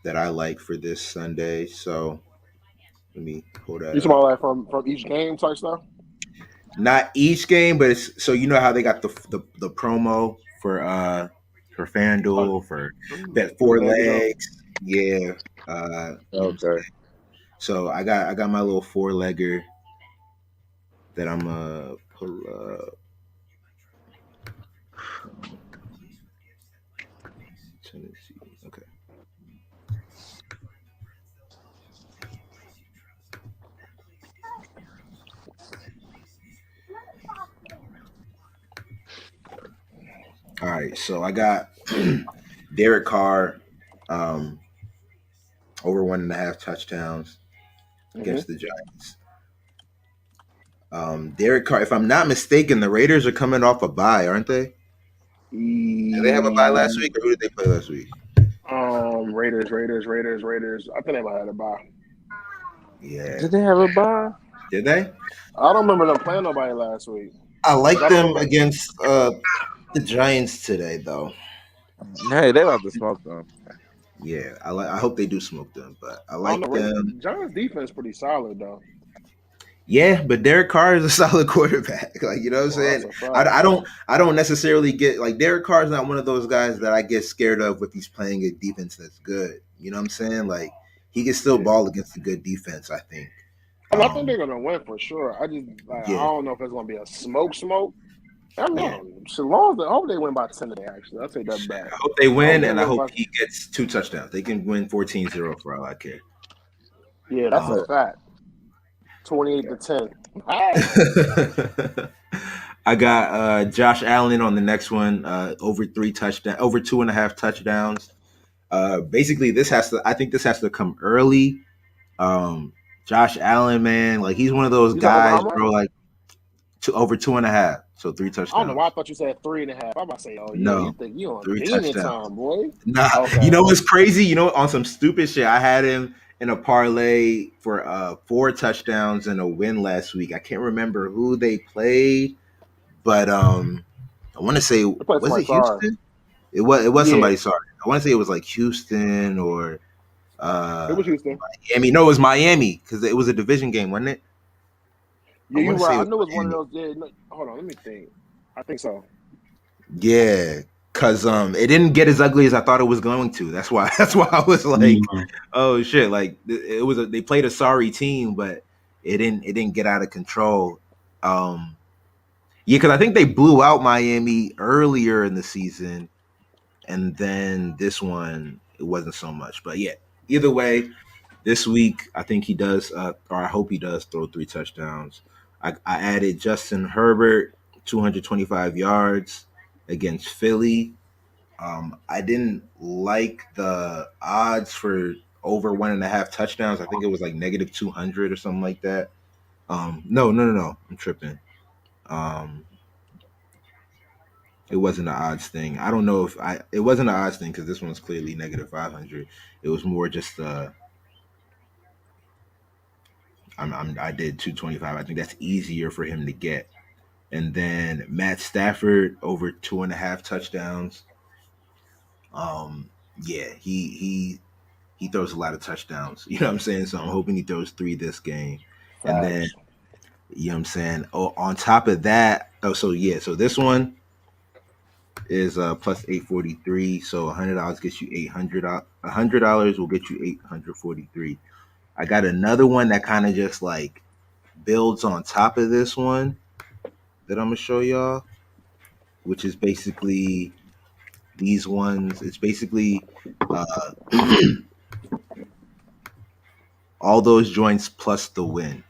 that I like for this Sunday. So let me pull that You talking up. about like from each game type stuff? Not each game, but it's so you know how they got the promo for Oh, FanDuel for bet for the four daily jump. legs. Yeah. You know what I'm Okay. saying? So I got my little four legger that I'm pull up. Tennessee. Okay. All right. So I got Derek Carr um over 1.5 touchdowns Mm-hmm. against the Giants. Derek Carr, if I'm not mistaken, the Raiders are coming off a bye, aren't they? Did they have a bye last week, or who did they play last week? Raiders. I think they might have a bye. Yeah. Did they have a bye? Did they? I don't remember them playing nobody last week. I 'Cause like I don't them remember. against the Giants today, though. Hey, they about to smoke them. Yeah, I hope they do smoke them, but I I don't know. like them. Giants defense pretty solid though. Yeah, but Derek Carr is a solid quarterback. Like you know what I'm Well, that's saying. a fact. I don't necessarily get like Derek Carr is not one of those guys that I get scared of if he's playing a defense that's good. You know what I'm saying? Like he can still Yeah. ball against a good defense. I think. I think Um, they're gonna win for sure. I just like I yeah, don't know if it's gonna be a smoke. I don't yeah. know. So long as I hope they win by 10 today. Actually, I'll take that back. I hope they I hope win, they and I win hope by. he gets 2 touchdowns. They can win 14-0 for all I care. Yeah, that's a Um, fact. 28-10. Hey. I got Josh Allen on the next one, over 2.5 touchdowns. Basically, I think this has to come early. Josh Allen, man, like he's one of those You said over guys, how much? bro. Like over 2.5, so three I don't know touchdowns. why I thought you said 3.5. I'm about to say, oh yeah, you No, think you on three demon touchdowns. time, boy? Nah, Okay. you know what's crazy? You know, on some stupid shit, I had him in a parlay for 4 touchdowns and a win last week. I can't remember who they played, but I want to say They played was somebody it sorry. Houston? It was Yeah, somebody. Sorry, I want to say it was like Houston or it was Houston. Miami. No, it was Miami because it was a division game, wasn't it? I Yeah, want you're to say right. it I was knew it was one of Miami. those. Yeah, no, hold on, let me think. I think so. Yeah, because it didn't get as ugly as I thought it was going to. That's why. That's why I was like, Mhm. oh shit! Like they played a sorry team, but it didn't get out of control. Yeah, because I think they blew out Miami earlier in the season, and then this one it wasn't so much. But yeah, either way, this week I think he does, or I hope he does throw 3 touchdowns. I added Justin Herbert, 225 yards against Philly. I didn't like the odds for over 1.5 touchdowns. I think it was like negative 200 or something like that. No. I'm tripping. Um, it wasn't an odds thing. I don't know if I. It wasn't an odds thing because this one's clearly negative 500. It was more just I did 225. I think that's easier for him to get. And then Matt Stafford over 2.5 touchdowns. Um, yeah, he throws a lot of touchdowns. You know what I'm saying? So I'm hoping he throws three this game. And then, Facts. you know what I'm saying? Oh, on top of that, so this one is plus 843. So $100 gets you 800. $100 will get you 843. I got another one that kind of just like builds on top of this one that I'm gonna show y'all, which is basically these ones. It's basically uh all those joints plus the win.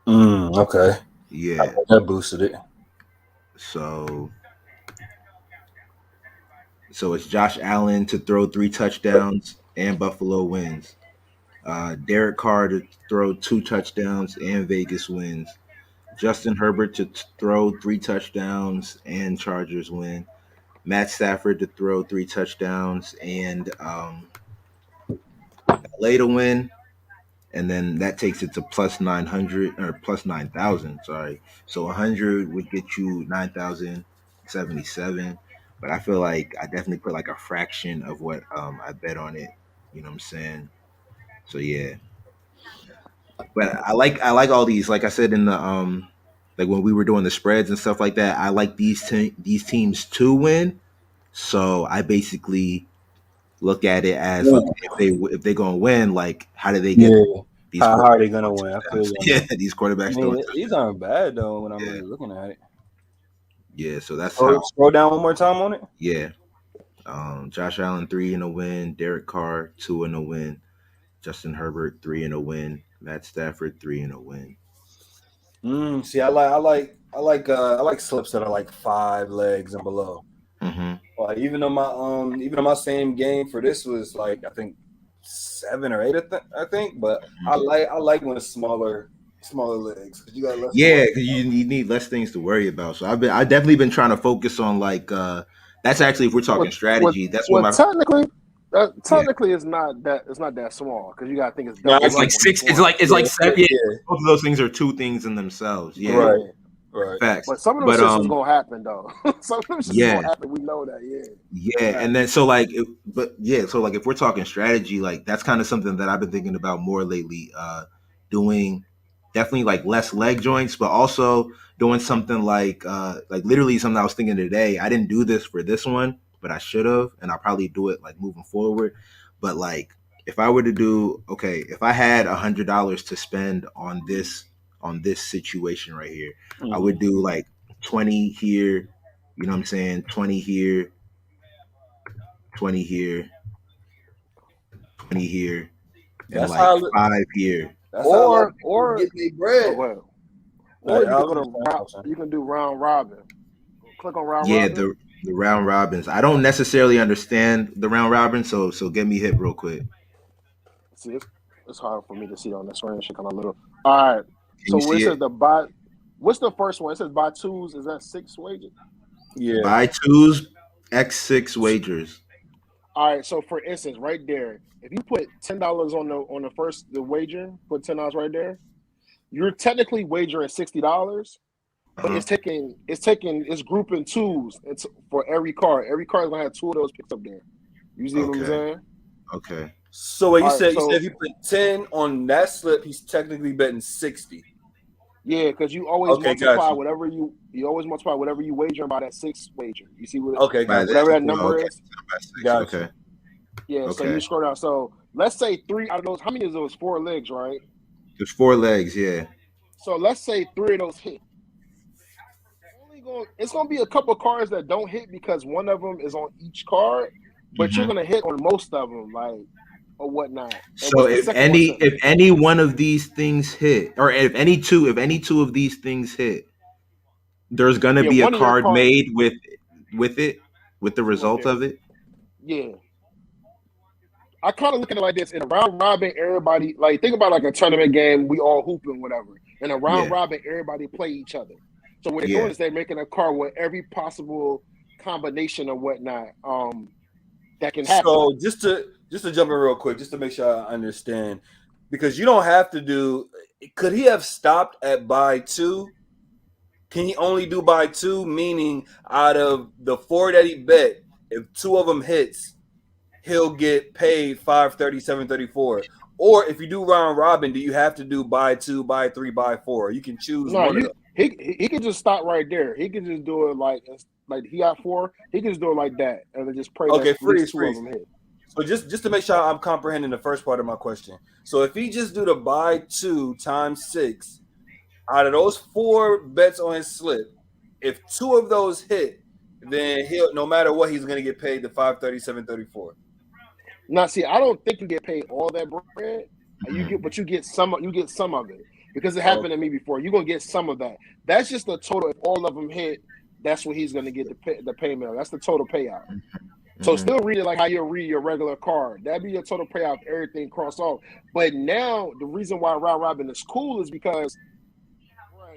Okay. Yeah. That boosted it. So it's Josh Allen to throw 3 touchdowns and Buffalo wins. Derek Carr to throw 2 touchdowns and Vegas wins. Justin Herbert to throw 3 touchdowns and Chargers win. Matt Stafford to throw 3 touchdowns and LA to win. And then that takes it to plus 900 or plus 9,000. Sorry. So 100 would get you 9,077. But I feel like I definitely put like a fraction of what I bet on it. You know what I'm saying? So yeah. But I like all these. Like I said in the like when we were doing the spreads and stuff like that, I like these teams to win. So I basically look at it as Yeah. okay, if they gonna win, like how do they get Yeah. these How quarterbacks are they gonna throwing win? I feel touchdowns? you on Yeah, that. these I quarterbacks throwing mean, these touchdowns. aren't bad though when I'm Yeah, really looking at it. yeah. So that's Oh, how. scroll down one more time on it. Yeah. Josh Allen 3 in a win. Derek Carr 2 in a win. Justin Herbert 3 in a win. Matt Stafford 3 in a win. See, I like slips that are like 5 legs and below. Mm-hmm. Like even though my same game for this was like I think 7 or 8, I think, but I like when it's smaller legs because you got less to Yeah, worry. because you need less things to worry about. So I definitely been trying to focus on like that's actually if we're talking What strategy. That's what what my yeah. technically it's not that small because you gotta think it's No, doubled It's up like on each six. It's one. like yeah, seven. Yeah, yeah, both of those things are two things in themselves. Yeah, right, Yeah, right. facts. but some of them But shits is gonna happen though. Some of them shits is yeah, gonna happen. We know that. Yeah. yeah, and then so like if we're talking strategy, like that's kind of something that I've been thinking about more lately. Doing definitely like less leg joints, but also doing something like literally something I was thinking today. I didn't do this for this one, but I should have, and I'll probably do it like moving forward. But like if I were to do okay, if I had $100 to spend on this situation right here, I would do like 20 here. You know what I'm saying? 20 here, 20 here, 20 here, and That's like how five here. that's how a lot of people Or get their oh bread. well. Or Like, you I could go was to just saying, I was saying. you can do round robin. Click on round Yeah, robin. the round robins. I don't necessarily understand the round robin, so get me hip real quick. See, it's hard for me to see on the screen. Shit, kind of little. All right. Can So you where it see says it? the buy, what's the first one? It says buy twos. Is that 6 wages? Yeah. Buy twos, X6 wagers. All right. So for instance, right there, if you put $10 on the first the wager, put $10 right there. You're technically wagering $60, but Uh-huh. it's grouping twos. It's for every card. Every card is gonna have 2 of those picks up there. You see what I'm Okay. saying? Okay. So what you All right. said? You said So if you put 10 on that slip, he's technically betting 60. yeah, because you always Okay, got multiply you. whatever you always multiply whatever you wager by that 6 wager. You see Okay, By got this. you. whatever that Oh, number okay. is? By six. Got you. Okay. Yeah, so you Okay. scroll down. So let's say 3 out of those, how many of those 4 legs, right? There's 4 legs. Yeah. So let's say 3 of those hit. It's gonna be a couple of cards that don't hit because one of them is on each card, but you're Mm-hmm. gonna hit on most of them. Like or whatnot. And So what's the second one say? if any one of these things hit, or if any two of these things hit, there's gonna Yeah, be a one of your card cards made with it, with the two of result them. of it. Yeah. I kind of look at it like this: in a round robin, everybody like think about like a tournament game. We all hooping, whatever. In a round Yeah. robin, everybody play each other. So what they're Yeah. doing is they're making a card with every possible combination or whatnot that can happen. So just to jump in real quick, just to make sure I understand, because you don't have to do. Could he have stopped at buy two? Can he only do buy two? Meaning, out of the four that he bet, if two of them hits, he'll get paid $537.34. Or if you do round robin, do you have to do buy two, buy three, buy four? You can choose No, one of them. he can just stop right there. He can just do it like he got four. He can just do it like that, and then just pray Okay, that at least two freeze. of them hit. So just to make sure I'm comprehending the first part of my question. So if he just do the buy two times 6, out of those 4 bets on his slip, if 2 of those hit, then he'll, no matter what, he's going to get paid the $537.34. Now, see, I don't think you get paid all that bread. But you get some of it because it happened to me before. You're gonna get some of that. That's just the total. If all of them hit, that's what he's gonna get the payment. That's the total payout. So still read it like how you'll read your regular card. That'd be your total payout if everything cross off. But now the reason why round robin is cool is because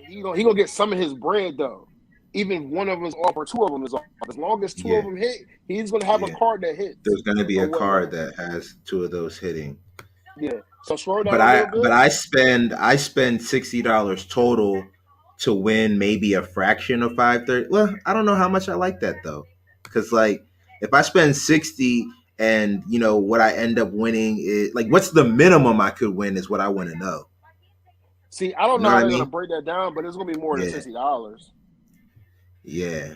he gonna get some of his bread though. Even if one of them is off or 2 of them is off. As long as 2 of them hit, he's gonna have a card that hits. There's gonna be a card that has 2 of those hitting. Yeah. So scroll down But I spend $60 total to win maybe a fraction of 530. Well, I don't know how much I like that though, because like if I spend 60 and what I end up winning is like what's the minimum I could win is what I want to know. See, I don't know how they're gonna break that down, but it's gonna be more than $60. Yeah.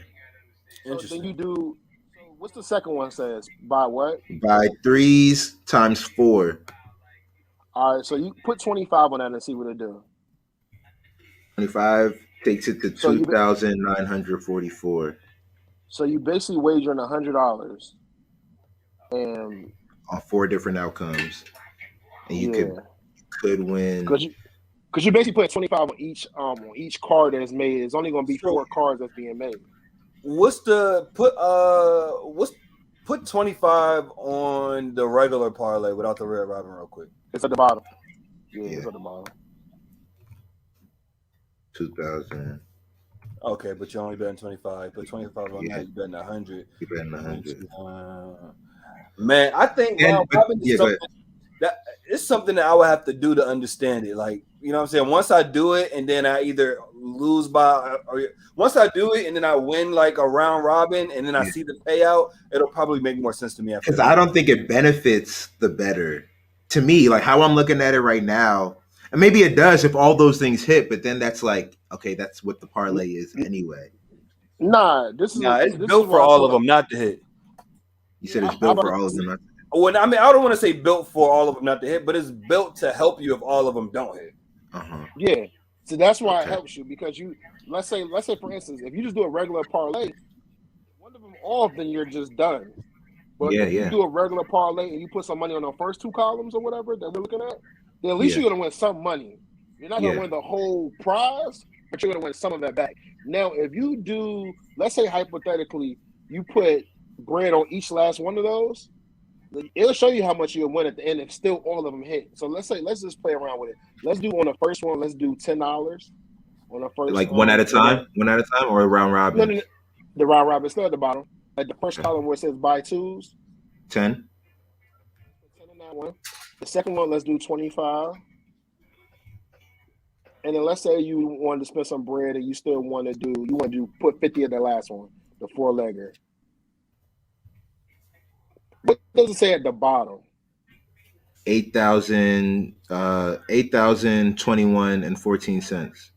Interesting. Then you do. So what's the second one says? Buy what? Buy 3s times 4. All right, so you put 25 on that and see what it do. 25 takes it to 2,944. So you basically wagering $100 and on 4 different outcomes, and you could win. Because you basically put 25 on each card that is made. It's only going to be 4 cards that's being made. Put 25 on the regular parlay without the red robin real quick. It's at the bottom. Yeah, it's at the bottom. 2,000. Okay, but you're only betting 25. Put 25 on that. You're betting 100. You're betting 100. Man, I think round robin is something that I would have to do to understand it. Like, you know what I'm saying? Once I do it and then I either lose by, or once I do it and then I win like a round robin and then I see the payout, it'll probably make more sense to me after. Because I don't think it benefits the bettor. To me, like how I'm looking at it right now, and maybe it does if all those things hit, but then that's like, okay, that's what the parlay is anyway. It's built for all of them not to hit. You said it's built for all of them not to hit. Well, I mean, I don't want to say built for all of them not to hit, but it's built to help you if all of them don't hit. Yeah. So that's why it helps you because let's say for instance, if you just do a regular parlay, one of them off, then you're just done. But if you do a regular parlay and you put some money on the first 2 columns or whatever that we're looking at, then at least you're gonna win some money. You're not gonna win the whole prize, but you're gonna win some of that back. Now, if you do, let's say hypothetically, you put bread on each last one of those, it'll show you how much you'll win at the end if still all of them hit. So let's just play around with it. Let's do on the first one, let's do $10 on the first. Like one at a time, or a round robin. No, the round robin is still at the bottom. Like the first column where it says buy 2s. 10. 10 on that one. The second one, let's do 25. And then let's say you wanted to spend some bread and you still want to put 50 at the last one, the 4-legger. What does it say at the bottom? 8,021 and 14 cents.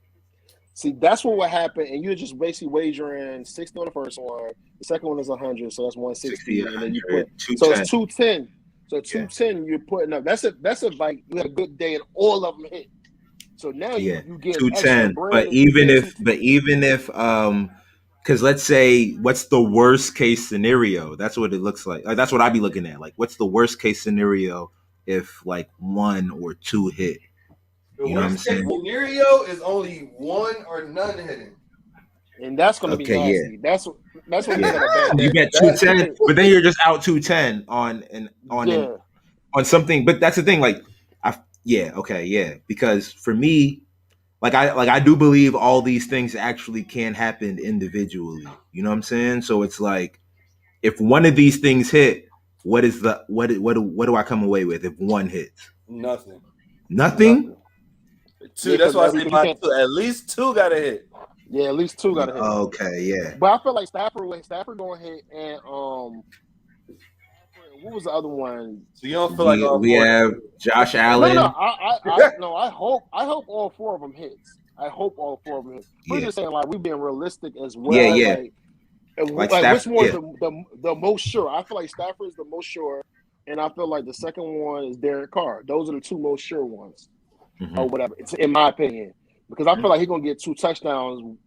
See, that's what would happen, and you're just basically wagering 60 on the first one. The second one is 100, so that's 160, and then you put so it's 210. So 210, you're putting up. That's like you had a good day and all of them hit. So now you get 210. But even if because let's say what's the worst case scenario? That's what it looks like. That's what I'd be looking at. Like, what's the worst case scenario if like 1 or 2 hit. The You know what I'm worst case saying? scenario is only 1 or none hitting. And that's going to be Okay, yeah. nasty. That's when you Yeah. set a bad You day. bet 210, but then you're just out 210 on something. But that's the thing, like because for me, I do believe all these things actually can happen individually. You know what I'm saying? So it's like if one of these things hit, what do I come away with if one hits? Nothing. Nothing? Two. That's why I say my two. At least 2 got to hit. Yeah, at least 2 got to hit. Okay, yeah. But I feel like Stafford going to hit, and what was the other one? So you don't feel like all we 4 have Josh Allen. I hope all 4 of them hits. I hope all 4 of them hit. We're just saying, like, we're being realistic as well. Yeah. Like Stafford, which one's the most sure? I feel like Stafford is the most sure, and I feel like the second one is Derek Carr. Those are the 2 most sure ones, or whatever. It's in my opinion, because I feel like he's gonna get 2 touchdowns,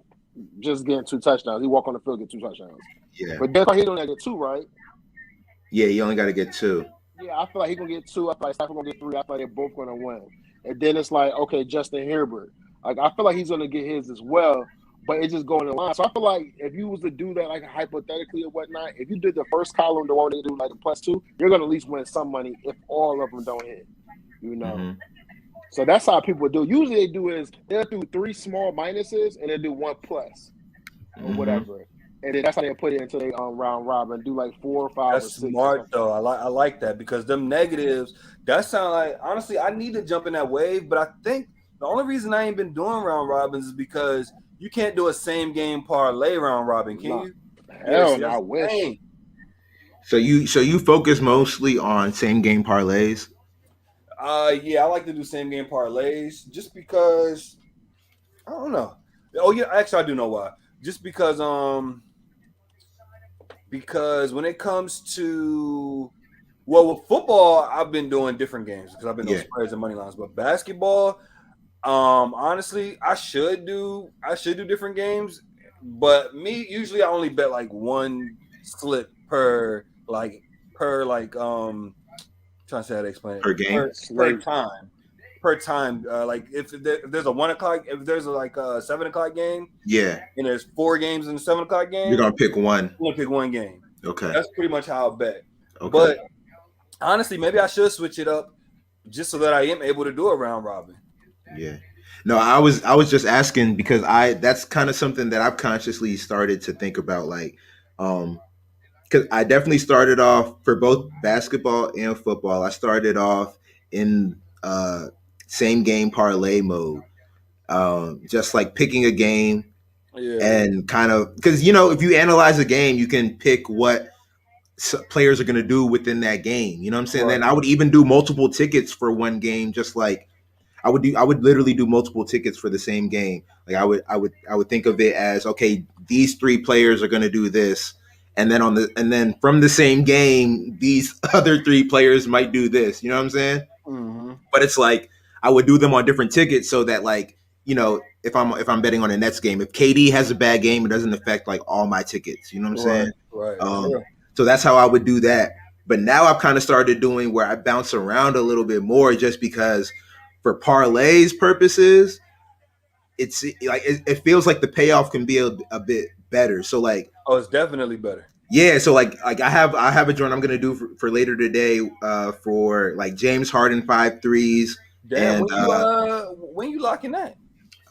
just getting 2 touchdowns. He walk on the field, get 2 touchdowns. Yeah. But Derek Carr, he only get 2, right? Yeah, you only got to get 2. Yeah, I feel like he's gonna get 2. I feel like Stafford gonna get 3. I feel like they're both gonna win. And then it's like, okay, Justin Herbert. Like, I feel like he's gonna get his as well, but it's just going in line. So I feel like if you was to do that, like hypothetically or whatnot, if you did the first column, the one they do like the +2, you're gonna at least win some money if all of them don't hit. You know. So that's how people do. Usually they do is they'll do 3 small minuses and they'll do 1 plus or whatever. And then that's how they put it into their round robin. Do like 4 or 5 That's or 6. smart though. I like that because them negatives. That sound like honestly, I need to jump in that wave. But I think the only reason I ain't been doing round robins is because you can't do a same game parlay round robin, can you? Hell, I wish. So you focus mostly on same game parlays? Yeah, I like to do same game parlays just because I don't know. Oh yeah, actually I do know why. Just because when it comes to with football, I've been doing different games because I've been doing spreads and money lines. But basketball, honestly, I should do different games. But me, usually I only bet like 1 slip per trying to say how to explain it per game per time. Like if there's a 1 o'clock, if there's like a 7 o'clock game, and there's 4 games in the 7 o'clock game, you're gonna pick one. I'm gonna pick 1 game. Okay, that's pretty much how I bet. Okay. But honestly, maybe I should switch it up just so that I am able to do a round robin. Yeah. No, I was just asking because that's kind of something that I've consciously started to think about, like, because I definitely started off for both basketball and football. I started off in same game parlay mode, just like picking a game and kind of because if you analyze a game, you can pick what players are going to do within that game. You know what I'm saying? Right. Then I would even do multiple tickets for one game, just like I would literally do multiple tickets for the same game. Like I would think of it as, okay, these 3 players are going to do this. And then from the same game, these other 3 players might do this. You know what I'm saying? Mm-hmm. But it's like I would do them on different tickets so that, like, if I'm betting on a Nets game, if KD has a bad game, it doesn't affect like all my tickets. You know what I'm saying? Right. So that's how I would do that. But now I've kind of started doing where I bounce around a little bit more, just because for parlays purposes, it's like it feels like the payoff can be a bit better. So like, it's definitely better. Yeah, so like I have a joint I'm gonna do for later today for like James Harden 5 threes. Damn, when you locking that?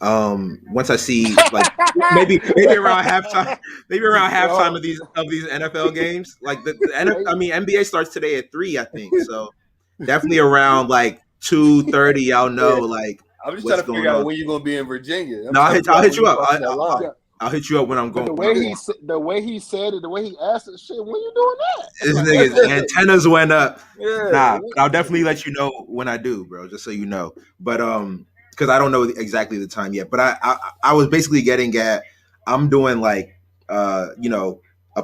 Once I see like maybe around halftime of these NFL games. Like the NBA starts today at 3, I think. So definitely around like 2:30, I'll know like. I'm just trying to figure out when you're gonna be in Virginia. I'll hit you up. I'll hit you up when I'm going. The way he said it, the way he asked it, shit, when you doing that? This nigga's antennas went up. Yeah. I'll definitely let you know when I do, bro, just so you know. But because I don't know exactly the time yet. But I was basically getting at, I'm doing like a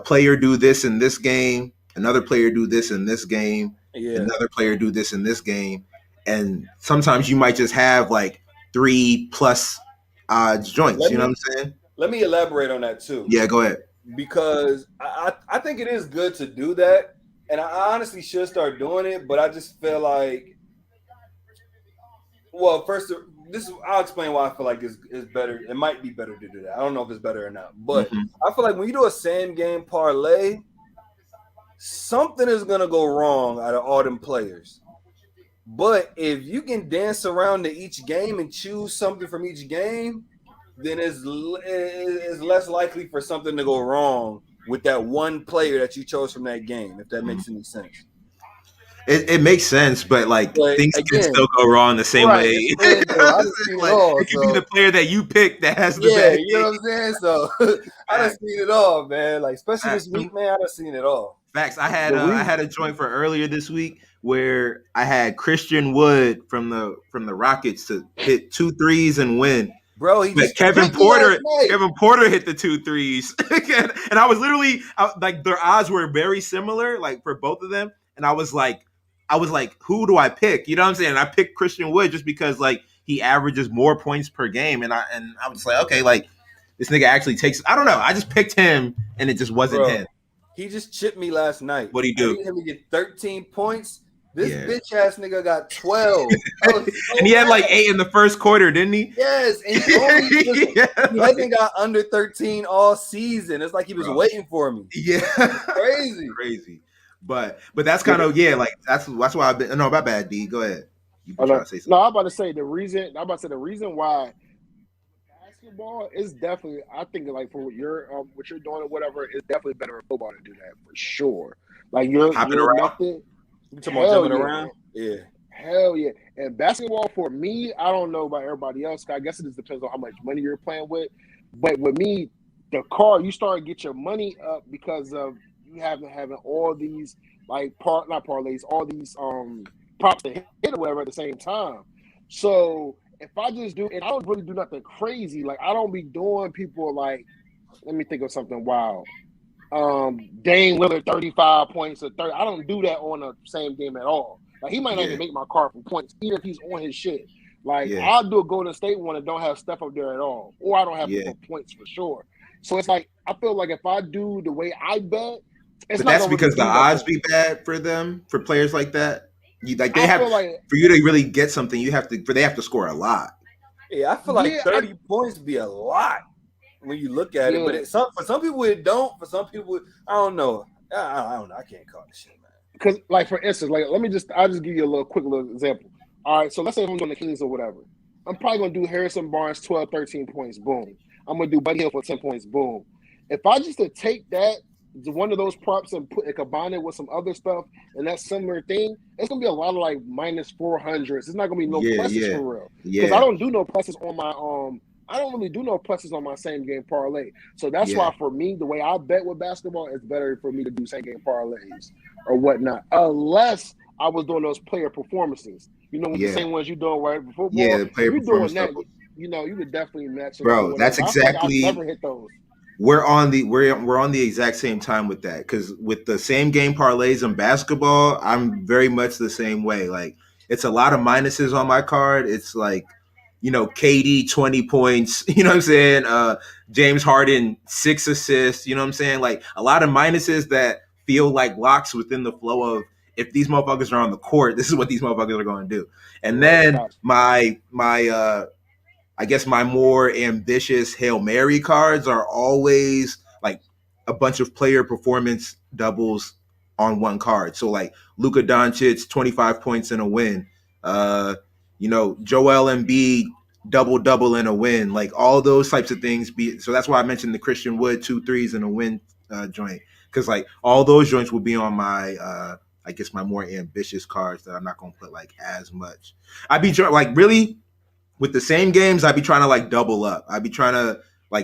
player do this in this game, another player do this in this game, another player do this in this game. And sometimes you might just have like 3+ odds joints. You know what I'm saying? Let me elaborate on that too. Yeah, go ahead. Because I think it is good to do that, and I honestly should start doing it. But I just feel like Well, first, I'll explain why I feel like it's better. It might be better to do that. I don't know if it's better or not, but I feel like when you do a same game parlay, something is gonna go wrong out of all them players. But if you can dance around to each game and choose something from each game, then it's less likely for something to go wrong with that one player that you chose from that game, if that makes any sense. It makes sense, but things can still go wrong the same way. It could be the player that you picked that has the bad you know what I'm saying? So I done seen it all, man. Like especially this week, man, I done seen it all. Facts. I had a joint for earlier this week where I had Christian Wood from the Rockets to hit 2 threes and win. Bro, he just Kevin Porter hit the 2 threes. And I was literally their odds were very similar, like for both of them. And I was like, who do I pick? You know what I'm saying? And I picked Christian Wood just because he averages more points per game. And I was like, okay, this nigga actually takes. I don't know. I just picked him, and it just wasn't him. He just chipped me last night. What'd he do? I needed him to get 13 points. This bitch ass nigga got 12. And he had 8 in the first quarter, didn't he? Yes, and he hasn't got under 13 all season. It's like he was waiting for me. Yeah, crazy. But that's kind of that's why I've been. No, my bad, D. Go ahead. You trying to say something? No, I'm about to say the reason why basketball is definitely. I think for what you're doing or whatever, it's definitely better in football to do that for sure. Your method. You talking about jumping around? Yeah. Hell yeah. And basketball for me, I don't know about everybody else. I guess it just depends on how much money you're playing with. But with me, you start to get your money up because of you having all these not parlays, all these props to hit or whatever at the same time. So if I just do, and I don't really do nothing crazy. I don't be doing people let me think of something wild. Dame Lillard 35 points or 30. I don't do that on the same game at all. He might not even make my card for points, even if he's on his shit. I'll do a Golden State one and don't have stuff up there at all, or I don't have points for sure. So it's I feel like if I do the way I bet, but that's because the odds be bad for them, for players like that. For you to really get something, they have to score a lot. Yeah, I feel like 30 points be a lot when you look at it, but for some people it don't. For some people, I don't know. I don't know. I can't call this shit, man. Because, for instance, I'll just give you a quick little example. All right, so let's say if I'm doing the Kings or whatever, I'm probably gonna do Harrison Barnes 12, 13 points, boom. I'm gonna do Buddy Hield for 10 points, boom. If I just to take that one of those props and combine it with some other stuff and that similar thing, it's gonna be a lot of minus 400s. It's not gonna be no pluses for real. Because I don't do no pluses on my I don't really do no pluses on my same game parlay. So that's why for me, the way I bet with basketball, it's better for me to do same game parlays or whatnot. Unless I was doing those player performances. The same ones you doing right before football. Yeah, the player performance doing that, you could definitely match them. Bro, that's exactly. I never hit those. We're on the exact same time with that, because with the same game parlays in basketball, I'm very much the same way. It's a lot of minuses on my card. It's KD 20 points, you know what I'm saying? James Harden 6 assists, you know what I'm saying? A lot of minuses that feel like locks within the flow of, if these motherfuckers are on the court, this is what these motherfuckers are going to do. And then my I guess my more ambitious Hail Mary cards are always a bunch of player performance doubles on one card. So Luka Doncic, 25 points in a win. Joel Embiid, double in a win. All those types of things. So that's why I mentioned the Christian Wood 2 threes in a win joint. Because all those joints will be on my I guess my more ambitious cards that I'm not going to put as much. I'd be really with the same games, I'd be trying to double up. I'd be trying to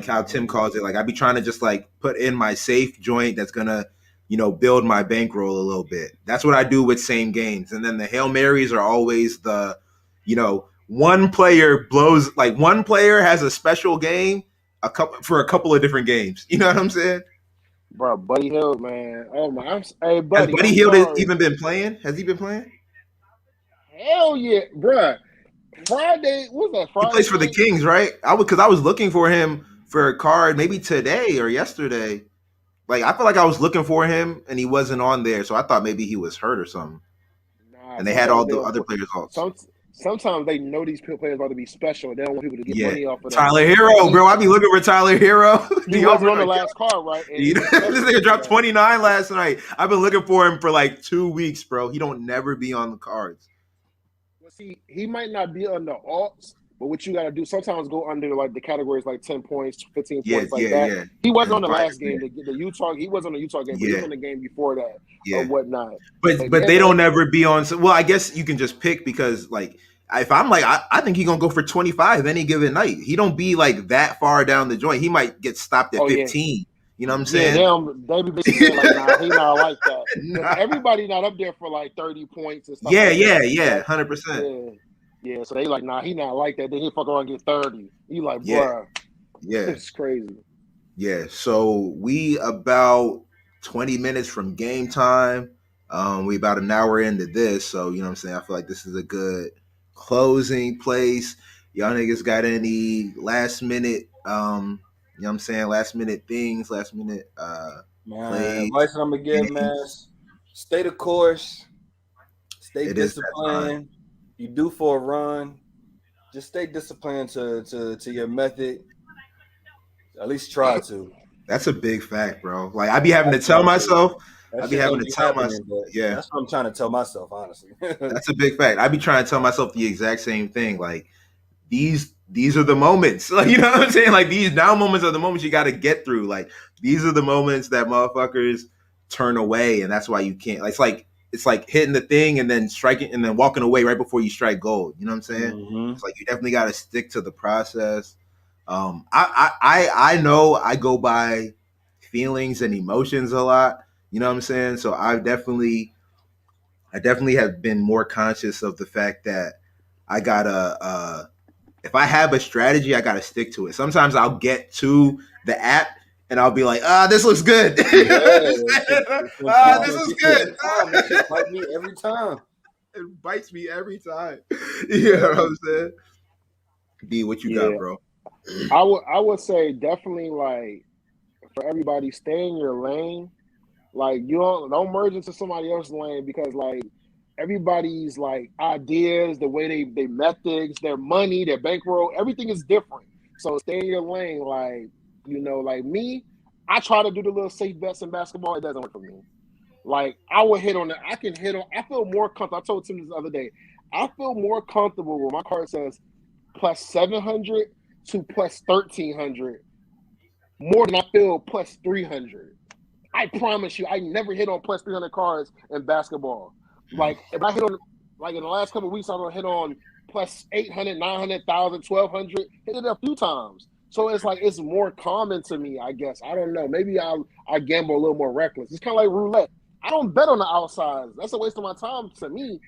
how Tim calls it. I'd be trying to just put in my safe joint that's gonna, build my bankroll a little bit. That's what I do with same games. And then the Hail Marys are always the, one player one player has a special game for a couple of different games. You know what I'm saying? Bro, Buddy Hield, man. Oh my! Hey, Buddy. Has Buddy Hield even been playing? Has he been playing? Hell yeah, bro. Friday, what was that? Friday. He plays for the Kings, right? I was looking for him for a card maybe today or yesterday. I feel like I was looking for him and he wasn't on there, so I thought maybe he was hurt or something. And they had all the other players also. sometimes they know these players about to be special. They don't want people to get money off of them. Tyler Hero, bro. I be looking for Tyler Hero. He wasn't on the last card, right? And this nigga dropped 29 last night. I've been looking for him for like 2 weeks, bro. He don't never be on the cards. Well, see, he might not be on the alts, but what you got to do sometimes go under like the categories like 10 points, 15 points, like that. Yeah. He wasn't on the last game, the Utah. He was on the Utah game, but he was on the game before that or whatnot. But they don't ever be on. Well, I guess you can just pick because like if I'm like I think he's gonna go for 25 any given night. He don't be like that far down the joint. He might get stopped at 15. Yeah. You know what I'm saying? Yeah, they be saying like, nah, he not like that. Nah. Everybody not up there for like 30 points and stuff. Yeah, 100%. Yeah, so they like, nah, he not like that. Then he fuck around and get 30. You like, bruh. Yeah. It's crazy. Yeah, so we about 20 minutes from game time. We about an hour into this, so you know what I'm saying? I feel like this is a good closing place. Y'all niggas got any last minute, you know what I'm saying? Last minute things, last minute plays. Advice I'm gonna give, man. Stay the course. Stay disciplined. You do for a run, just stay disciplined to your method. At least try to. That's a big fact, bro. like I be having to tell myself. Yeah, that's what I'm trying to tell myself, honestly. That's a big fact. I be trying to tell myself the exact same thing. Like these are the moments. Like, you know what I'm saying? Like these now moments are the moments you got to get through. Like these are the moments that motherfuckers turn away, and that's why you can't. It's like hitting the thing and then striking and then walking away right before you strike gold. You know what I'm saying? Mm-hmm. It's like you definitely got to stick to the process. I know I go by feelings and emotions a lot. You know what I'm saying? So I definitely have been more conscious of the fact that I gotta if I have a strategy, I gotta stick to it. Sometimes I'll get to the app and I'll be like, this looks good. This is good. It bites me every time. It bites me every time. You know what I'm saying? B, what you got, bro? I would say definitely like for everybody, stay in your lane. Like you don't merge into somebody else's lane because like everybody's like ideas, the way they methods, their money, their bankroll, everything is different. So stay in your lane. Like, you know, like me, I try to do the little safe bets in basketball. It doesn't work for me. Like I would hit on it. I feel more comfortable. I told Tim this the other day. I feel more comfortable when my card says plus 700 to plus 1,300 more than I feel plus 300. I promise you, I never hit on plus 300 cards in basketball. Like if I hit on, like in the last couple of weeks, I don't hit on plus 800, 900, 1,000, 1,200. Hit it a few times. So it's like it's more common to me, I guess. I don't know. Maybe I gamble a little more reckless. It's kind of like roulette. I don't bet on the outsides. That's a waste of my time to me.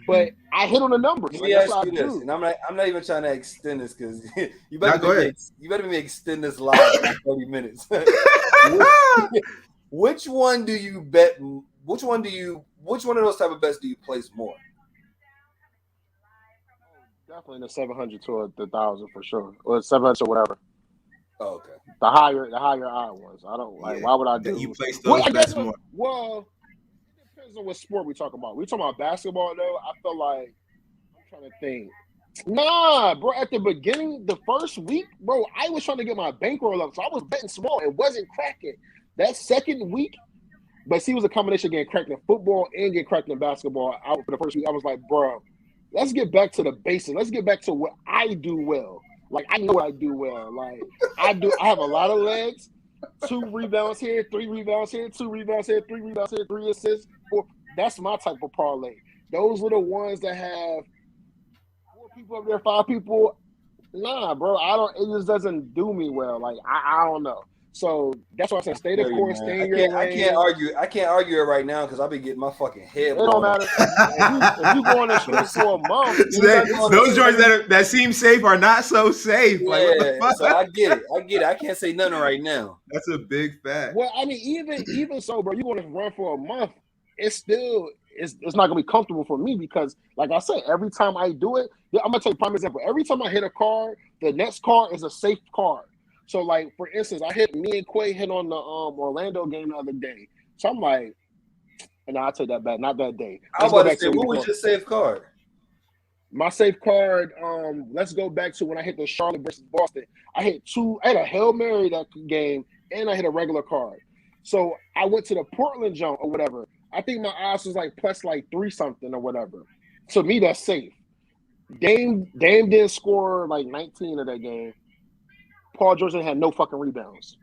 But I hit on the numbers. Let me ask you this, and I'm not even trying to extend this because you better be extend this live for 30 minutes. Which one do you bet? Which one of those type of bets do you place more? Definitely the 700 to the 1,000 for sure, or 700 or whatever. Oh, okay. The higher odd ones. I don't like. Why would I do? You place those bets more. Well, it depends on what sport we talking about. We talking about basketball though. I feel like I'm trying to think. Nah, bro. At the beginning, the first week, bro, I was trying to get my bankroll up, so I was betting small. It wasn't cracking. That second week, but see, it was a combination of getting cracked in football and getting cracked in basketball. Out for the first week, I was like, bro, let's get back to the basics. Let's get back to what I do well. Like I know what I do well. Like I have a lot of legs. 2 rebounds here, 3 rebounds here, 2 rebounds here, 3 rebounds here, 3 assists. 4. That's my type of parlay. Those are the ones that have 4 people up there, 5 people. Nah, bro, it just doesn't do me well. Like I don't know. So that's why I said stay the course, stay in your lane. I can't argue it right now because I'll be getting my fucking head. It don't matter. if you go on the street for a month, those joints that seem safe are not so safe. Yeah, like, what the fuck? So I get it. I can't say nothing right now. That's a big fact. Well, I mean, even so, bro, you want to run for a month, it's not gonna be comfortable for me because, like I said, every time I do it, I'm gonna take a prime example. Every time I hit a card, the next card is a safe card. So, like, for instance, me and Quay hit on the Orlando game the other day. So I'm like, and I'll take that back. Not that day. I was about to say, what was your safe card? My safe card. Let's go back to when I hit the Charlotte versus Boston. I had a Hail Mary that game, and I hit a regular card. So I went to the Portland jump or whatever. I think my odds was like plus like 3 something or whatever. To me, that's safe. Dame didn't score like 19 of that game. Paul George had no fucking rebounds.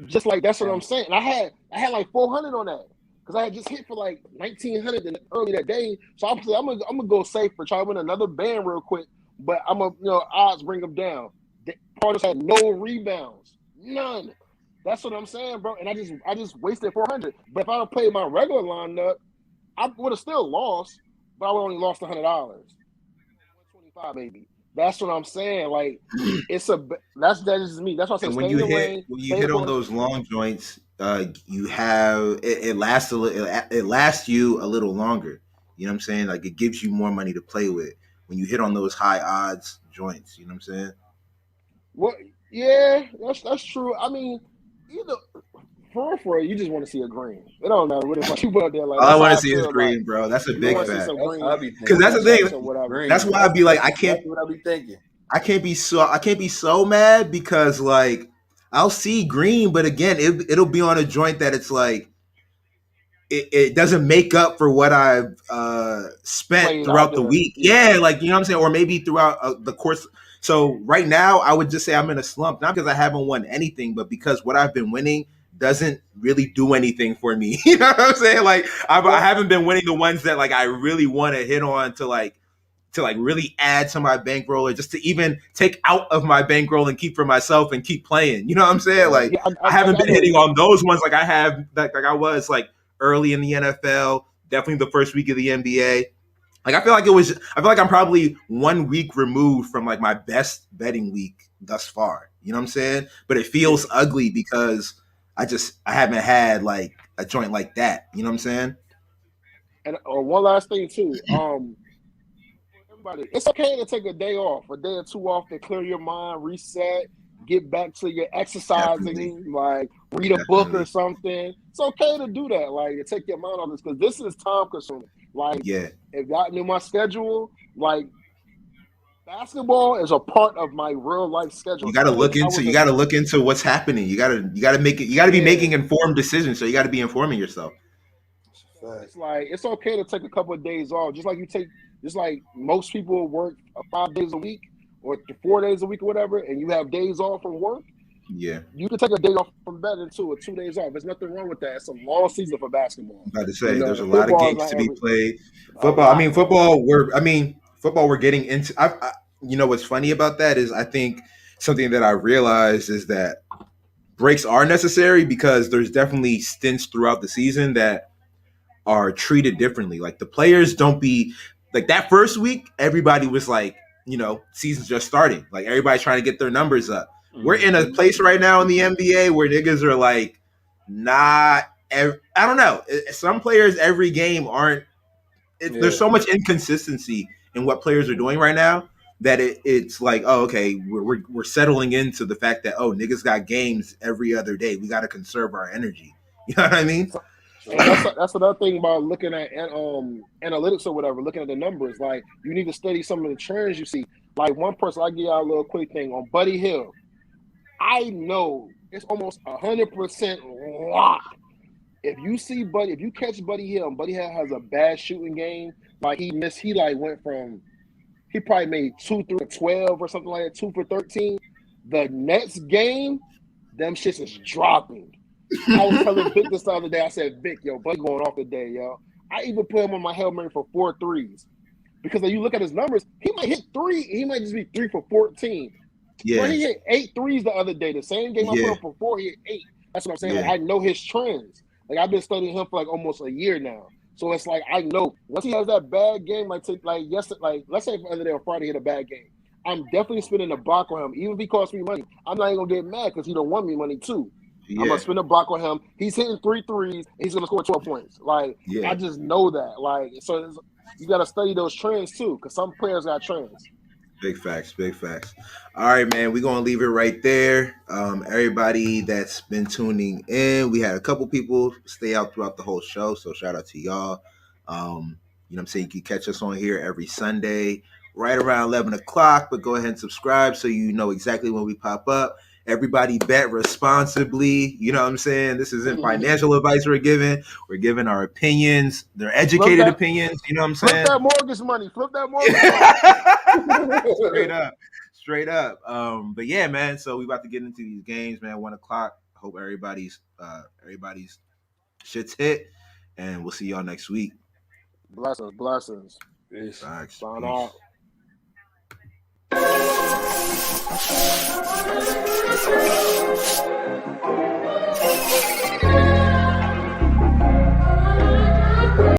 Just like that's what I'm saying. And I had like 400 on that because I had just hit for like 1900 early that day. So I'm gonna go safe for try to win another band real quick. But I'm gonna odds bring them down. Paul George had no rebounds, none. That's what I'm saying, bro. And I just wasted 400. But if I had played my regular lineup, I would have still lost, but I would only lost $100. 125 maybe. That's what I'm saying. Like that's just me. That's why I say And stay when in you your hit lane. when you hit on those long joints, you have it lasts it lasts you a little longer. You know what I'm saying? Like it gives you more money to play with when you hit on those high odds joints. You know what I'm saying? What? Yeah, that's true. I mean, either for you just want to see a green. It don't matter what the fuck you put up there. Like All I that's want how to I see is feel. Like green, bro. That's a you big want to see fact. some That's green what I be thinking. Because that's the thing. or whatever. That's why I'd be like, I can't. That's what I be thinking. I can't be so mad because like I'll see green, but again, it'll be on a joint that it's like it doesn't make up for what I've spent Played out throughout the there. week. Yeah, like you know what I'm saying, or maybe throughout the course. So right now, I would just say I'm in a slump, not because I haven't won anything, but because what I've been winning doesn't really do anything for me. You know what I'm saying? Like I haven't been winning the ones that like I really want to hit on to like really add to my bankroll or just to even take out of my bankroll and keep for myself and keep playing. You know what I'm saying? Like Yeah, I haven't been hitting on those ones like I have like I was like early in the NFL, definitely the first week of the NBA. Like I feel like I'm probably 1 week removed from like my best betting week thus far. You know what I'm saying? But it feels ugly because I haven't had like a joint like that. You know what I'm saying? And one last thing too. Everybody, it's okay to take a day off, a day or two off to clear your mind, reset, get back to your exercising, Definitely. like read a book or Definitely. something. It's okay to do that, like to take your mind off this because this is time consuming. Like Yeah. if y'all knew my schedule, like basketball is a part of my real life schedule. Even if I was You gotta look into what's happening. You gotta make it you gotta be making informed decisions. So you gotta be informing yourself. it's like it's okay to take a couple of days off, just like most people work 5 days a week or 4 days a week or whatever, and you have days off from work. Yeah. You can take a day off from betting too, or 2 days off. There's nothing wrong with that. It's a long season for basketball. I'm about to say there's a lot of Football is games not to be every played. a lot. Football we're getting into you know what's funny about that is I think something that I realized is that breaks are necessary because there's definitely stints throughout the season that are treated differently. Like the players don't be like that first week, everybody was like, you know, season's just starting. Like everybody's trying to get their numbers up. We're in a place right now in the NBA where niggas are like, not. I don't know. Some players every game aren't. There's so much inconsistency in what players are doing right now that it's like, oh, okay, we're settling into the fact that oh, niggas got games every other day. We got to conserve our energy. You know what I mean? And that's another thing about looking at analytics or whatever, looking at the numbers. Like you need to study some of the trends you see. Like one person, I give y'all a little quick thing on Buddy Hield. I know it's almost 100% lock. If you catch Buddy Hield, and Buddy Hield has a bad shooting game, like he probably made 2 through 12 or something like that, 2 for 13. The next game, them shits is dropping. I was telling Vic this the other day. I said, Vic, yo, Buddy going off today, yo. I even put him on my Hail Mary for 4 threes. Because when you look at his numbers, he might hit 3. He might just be 3 for 14. Yeah. But he hit 8 threes the other day. The same game I put him for 4, he hit 8. That's what I'm saying. Yeah. Like, I know his trends. Like I've been studying him for like almost a year now. So it's like I know once he has that bad game, let's say the other day on Friday he had a bad game. I'm definitely spending a block on him, even if he costs me money. I'm not even gonna get mad because he don't want me money too. Yeah. I'm gonna spend a block on him. He's hitting 3 threes. And he's gonna score 12 points. Like I just know that. Like so, you gotta study those trends too, because some players got trends. Big facts, big facts. All right, man, we're going to leave it right there. Everybody that's been tuning in, we had a couple people stay out throughout the whole show, so shout out to y'all. You know what I'm saying? You can catch us on here every Sunday right around 11 o'clock. But go ahead and subscribe so you know exactly when we pop up. Everybody bet responsibly. You know what I'm saying? This isn't financial advice we're giving. We're giving our opinions. They're educated opinions. You know what I'm saying? Flip that mortgage money. Flip that mortgage money. Straight up. But yeah, man. So we about to get into these games, man. 1 o'clock. Hope everybody's shit's hit. And we'll see y'all next week. Blessings. Peace. Thanks. Sign Peace. out.